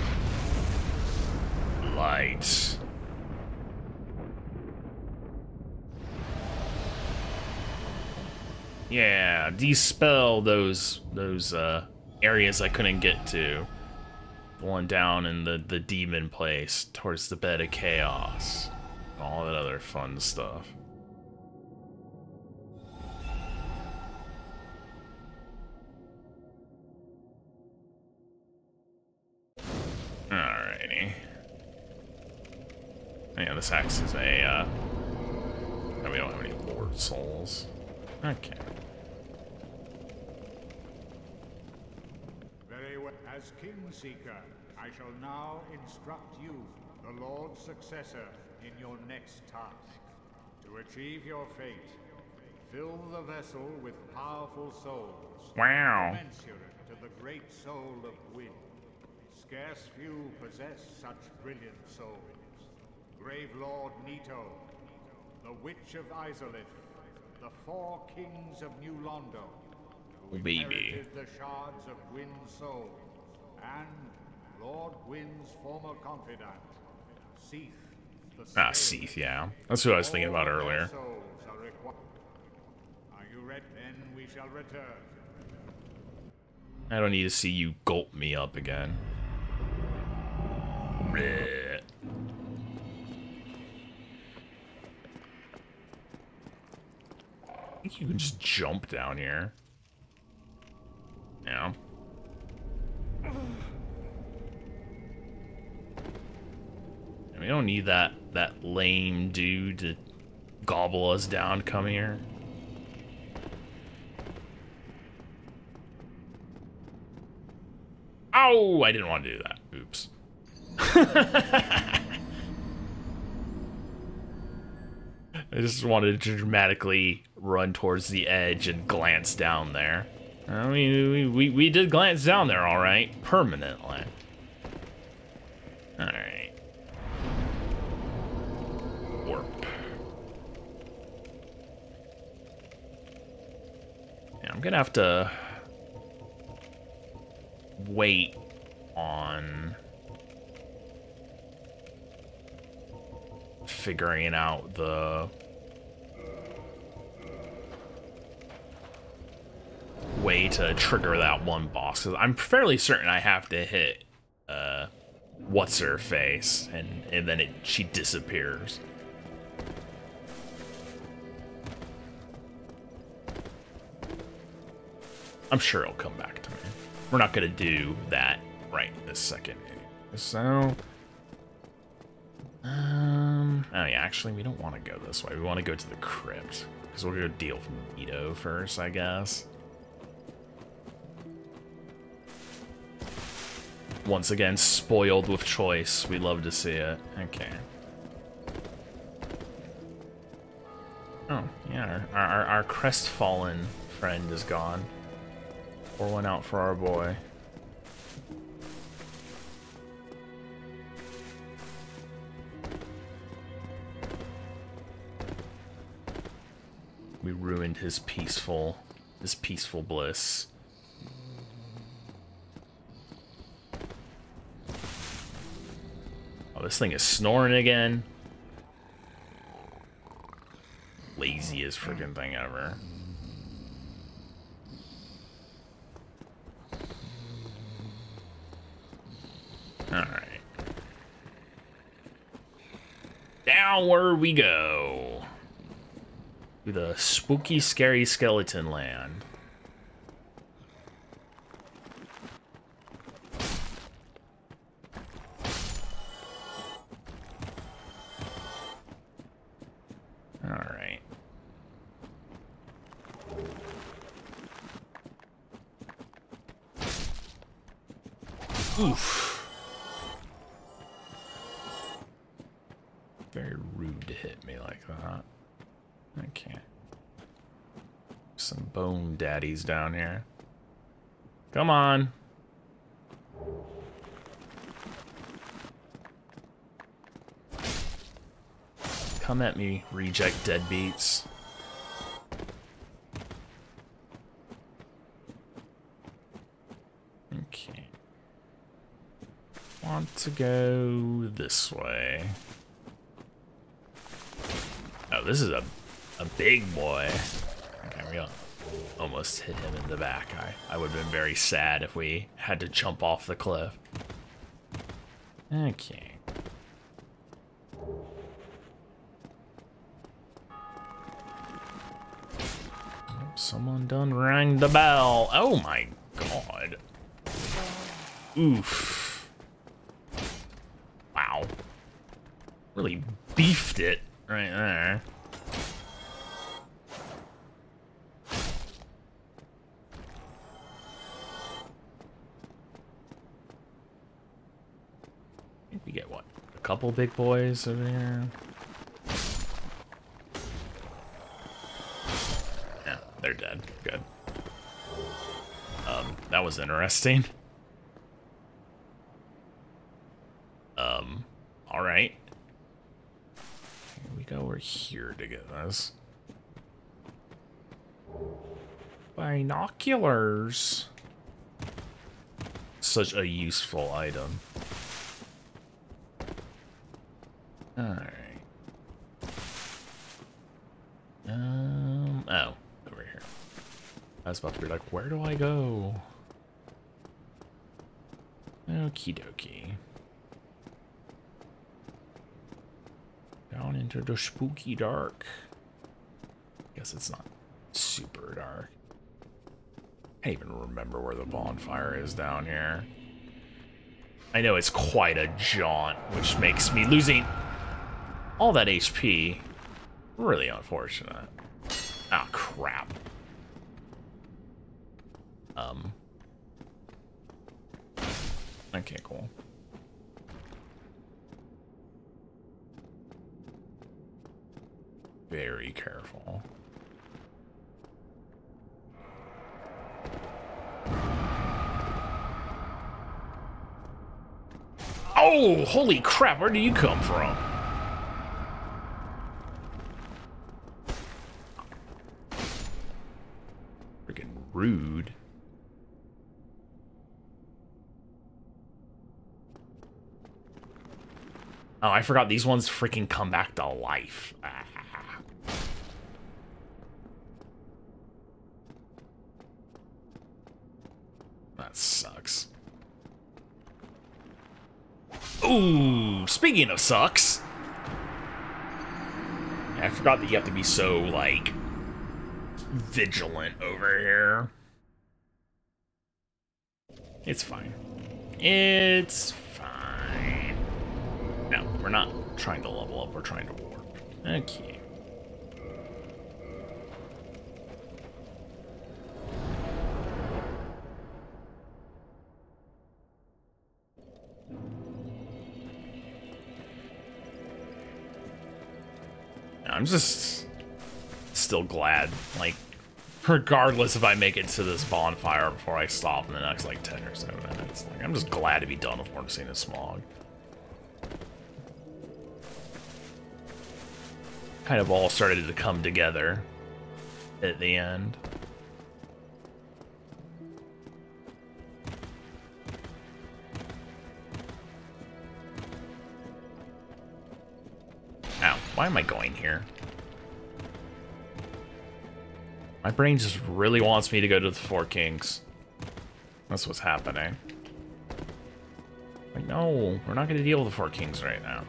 [SPEAKER 1] Light. Yeah, dispel those areas I couldn't get to. The one down in the demon place towards the bed of chaos. All that other fun stuff. Alrighty. Yeah, this acts as a, we don't have any Lord souls. Okay.
[SPEAKER 5] Very well. As Kingseeker, I shall now instruct you, the Lord's successor, in your next task. To achieve your fate, fill the vessel with powerful souls.
[SPEAKER 1] Wow.
[SPEAKER 5] Commensurate to the great soul of Gwyn. Scarce few possess such brilliant souls. Grave Lord Nito, the Witch of Izalith, the 4 kings of New Londo, who inherited the shards of Gwyn's soul, and Lord Gwyn's former confidant, Seath, the Scaler.
[SPEAKER 1] Seath, yeah. That's what I was thinking about earlier.
[SPEAKER 5] Are you ready? Then we shall return.
[SPEAKER 1] I don't need to see you gulp me up again. Bleh. I think you can just jump down here. Yeah. We don't need that lame dude to gobble us down. Come here. Oh, I didn't want to do that. Oops. I just wanted to dramatically run towards the edge and glance down there. I mean, we did glance down there, all right, permanently. All right. Warp. Yeah, I'm gonna have to wait on figuring out the way to trigger that one boss, because I'm fairly certain I have to hit what's her face, and then she disappears. I'm sure it'll come back to me. We're not gonna do that right this second. So, oh yeah, actually we don't want to go this way. We want to go to the crypt, because we're gonna deal with Nito first, I guess. Once again, spoiled with choice. We love to see it. Okay. Oh, yeah, our crestfallen friend is gone. Pour one out for our boy. We ruined his peaceful bliss. Oh, this thing is snoring again. Laziest freaking thing ever. Alright. Downward we go. To the spooky, scary skeleton land. Alright. Oof. Very rude to hit me like that. I can't. Some bone daddies down here. Come on. Come at me, reject deadbeats. Okay. Want to go this way. Oh, this is a big boy. Okay, we almost hit him in the back. I would have been very sad if we had to jump off the cliff. Okay. Someone done rang the bell. Oh my god. Oof. Wow. Really beefed it right there. I think we get what? A couple big boys over here. Yeah, they're dead. Good. That was interesting. All right. We go over here to get this. Binoculars. Such a useful item. Alright. Oh, over here. I was about to be like, where do I go? Okie dokie. Down into the spooky dark. Guess it's not super dark. I can't even remember where the bonfire is down here. I know it's quite a jaunt, which makes me losing all that HP really unfortunate. Ah, crap. Okay, cool. Very careful. Oh, holy crap, where do you come from? Freaking rude. Oh, I forgot these ones freaking come back to life. Ah. That sucks. Ooh, speaking of sucks. I forgot that you have to be so, like, vigilant over here. It's fine. It's fine. No, we're not trying to level up, we're trying to warp. Okay. I'm just still glad, like, regardless if I make it to this bonfire before I stop in the next, like, 10 or so minutes. Like, I'm just glad to be done with Ornstein and Smough. Kind of all started to come together at the end. Ow, why am I going here? My brain just really wants me to go to the Four Kings. That's what's happening. Like, no, we're not going to deal with the Four Kings right now.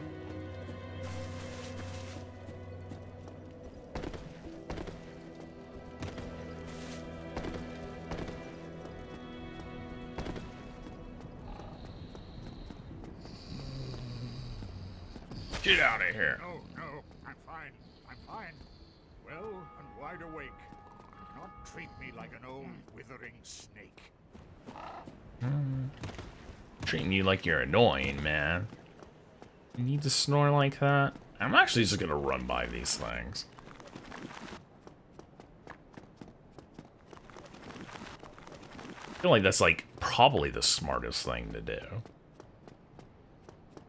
[SPEAKER 1] Get out of here.
[SPEAKER 5] No, no, I'm fine. I'm fine. Well and wide awake. Do not treat me like an old withering snake.
[SPEAKER 1] Treating you like you're annoying, man. You need to snore like that? I'm actually just gonna run by these things. I feel like that's, like, probably the smartest thing to do.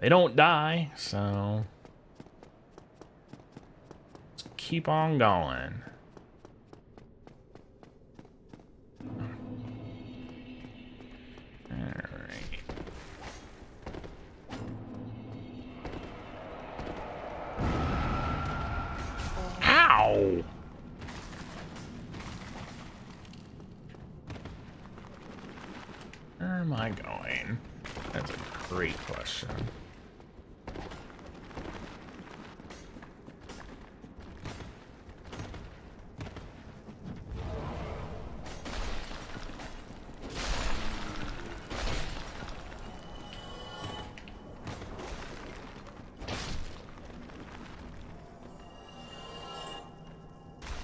[SPEAKER 1] They don't die, so let's keep on going. Alright. Ow! Where am I going? That's a great question.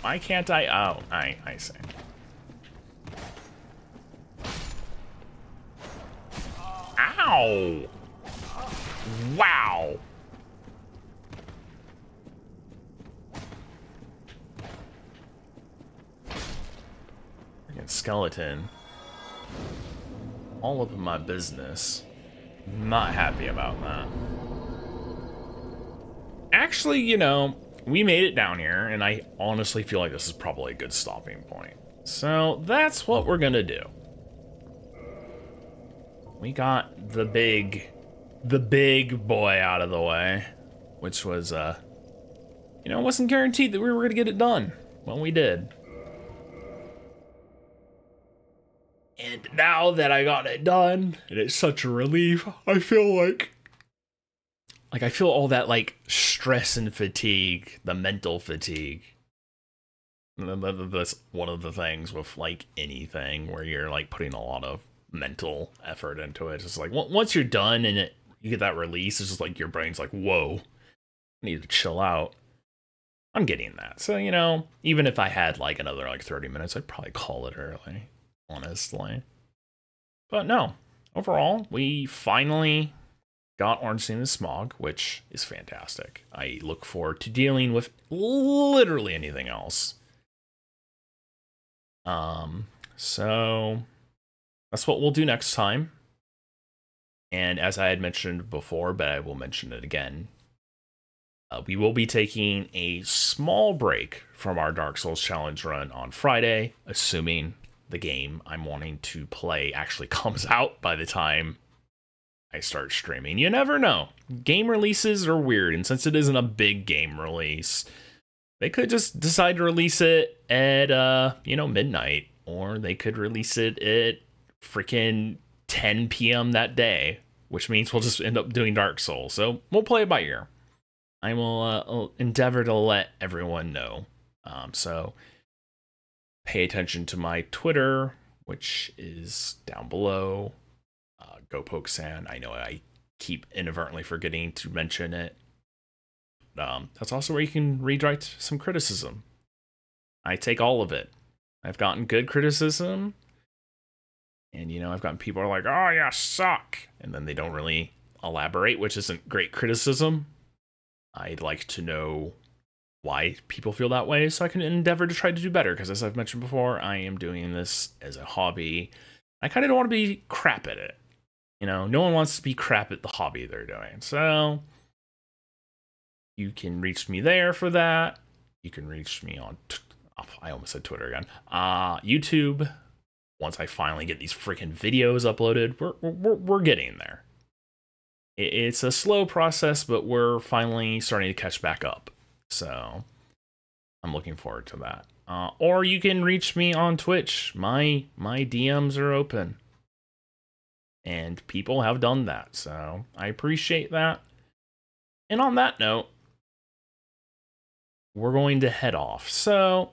[SPEAKER 1] Why can't I? Oh, I see. Ow! Wow! Freaking skeleton. All up in my business. Not happy about that. Actually, you know, we made it down here, and I honestly feel like this is probably a good stopping point. So that's what we're gonna do. We got the big boy out of the way, which was, you know, it wasn't guaranteed that we were gonna get it done. Well, we did. And now that I got it done, and it's such a relief, I feel like I feel all that, like, stress and fatigue, the mental fatigue. That's one of the things with, like, anything where you're, like, putting a lot of mental effort into it. It's just like, once you're done and you get that release, it's just like your brain's like, whoa, I need to chill out. I'm getting that. So, you know, even if I had, like, another, like, 30 minutes, I'd probably call it early, honestly. But no, overall, we finally got Ornstein and Smough, which is fantastic. I look forward to dealing with literally anything else. So that's what we'll do next time. And as I had mentioned before, but I will mention it again, we will be taking a small break from our Dark Souls challenge run on Friday, assuming the game I'm wanting to play actually comes out by the time I start streaming. You never know. Game releases are weird, and since it isn't a big game release, they could just decide to release it at, midnight, or they could release it at freaking 10 p.m. that day, which means we'll just end up doing Dark Souls. So we'll play it by ear. I will endeavor to let everyone know. So pay attention to my Twitter, which is down below. GoPokeSan. I know I keep inadvertently forgetting to mention it. That's also where you can redirect some criticism. I take all of it. I've gotten good criticism. And, I've gotten people who are like, oh, you suck. And then they don't really elaborate, which isn't great criticism. I'd like to know why people feel that way so I can endeavor to try to do better. Because as I've mentioned before, I am doing this as a hobby. I kind of don't want to be crap at it. No one wants to be crap at the hobby they're doing. So you can reach me there for that. You can reach me on, I almost said Twitter again, YouTube. Once I finally get these freaking videos uploaded, we're getting there. It's a slow process, but we're finally starting to catch back up. So I'm looking forward to that. Or you can reach me on Twitch. My DMs are open. And people have done that, so I appreciate that. And on that note, we're going to head off. So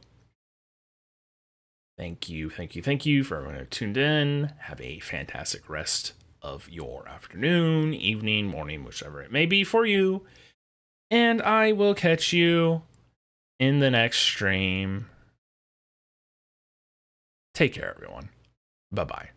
[SPEAKER 1] thank you for everyone who tuned in. Have a fantastic rest of your afternoon, evening, morning, whichever it may be for you. And I will catch you in the next stream. Take care, everyone. Bye-bye.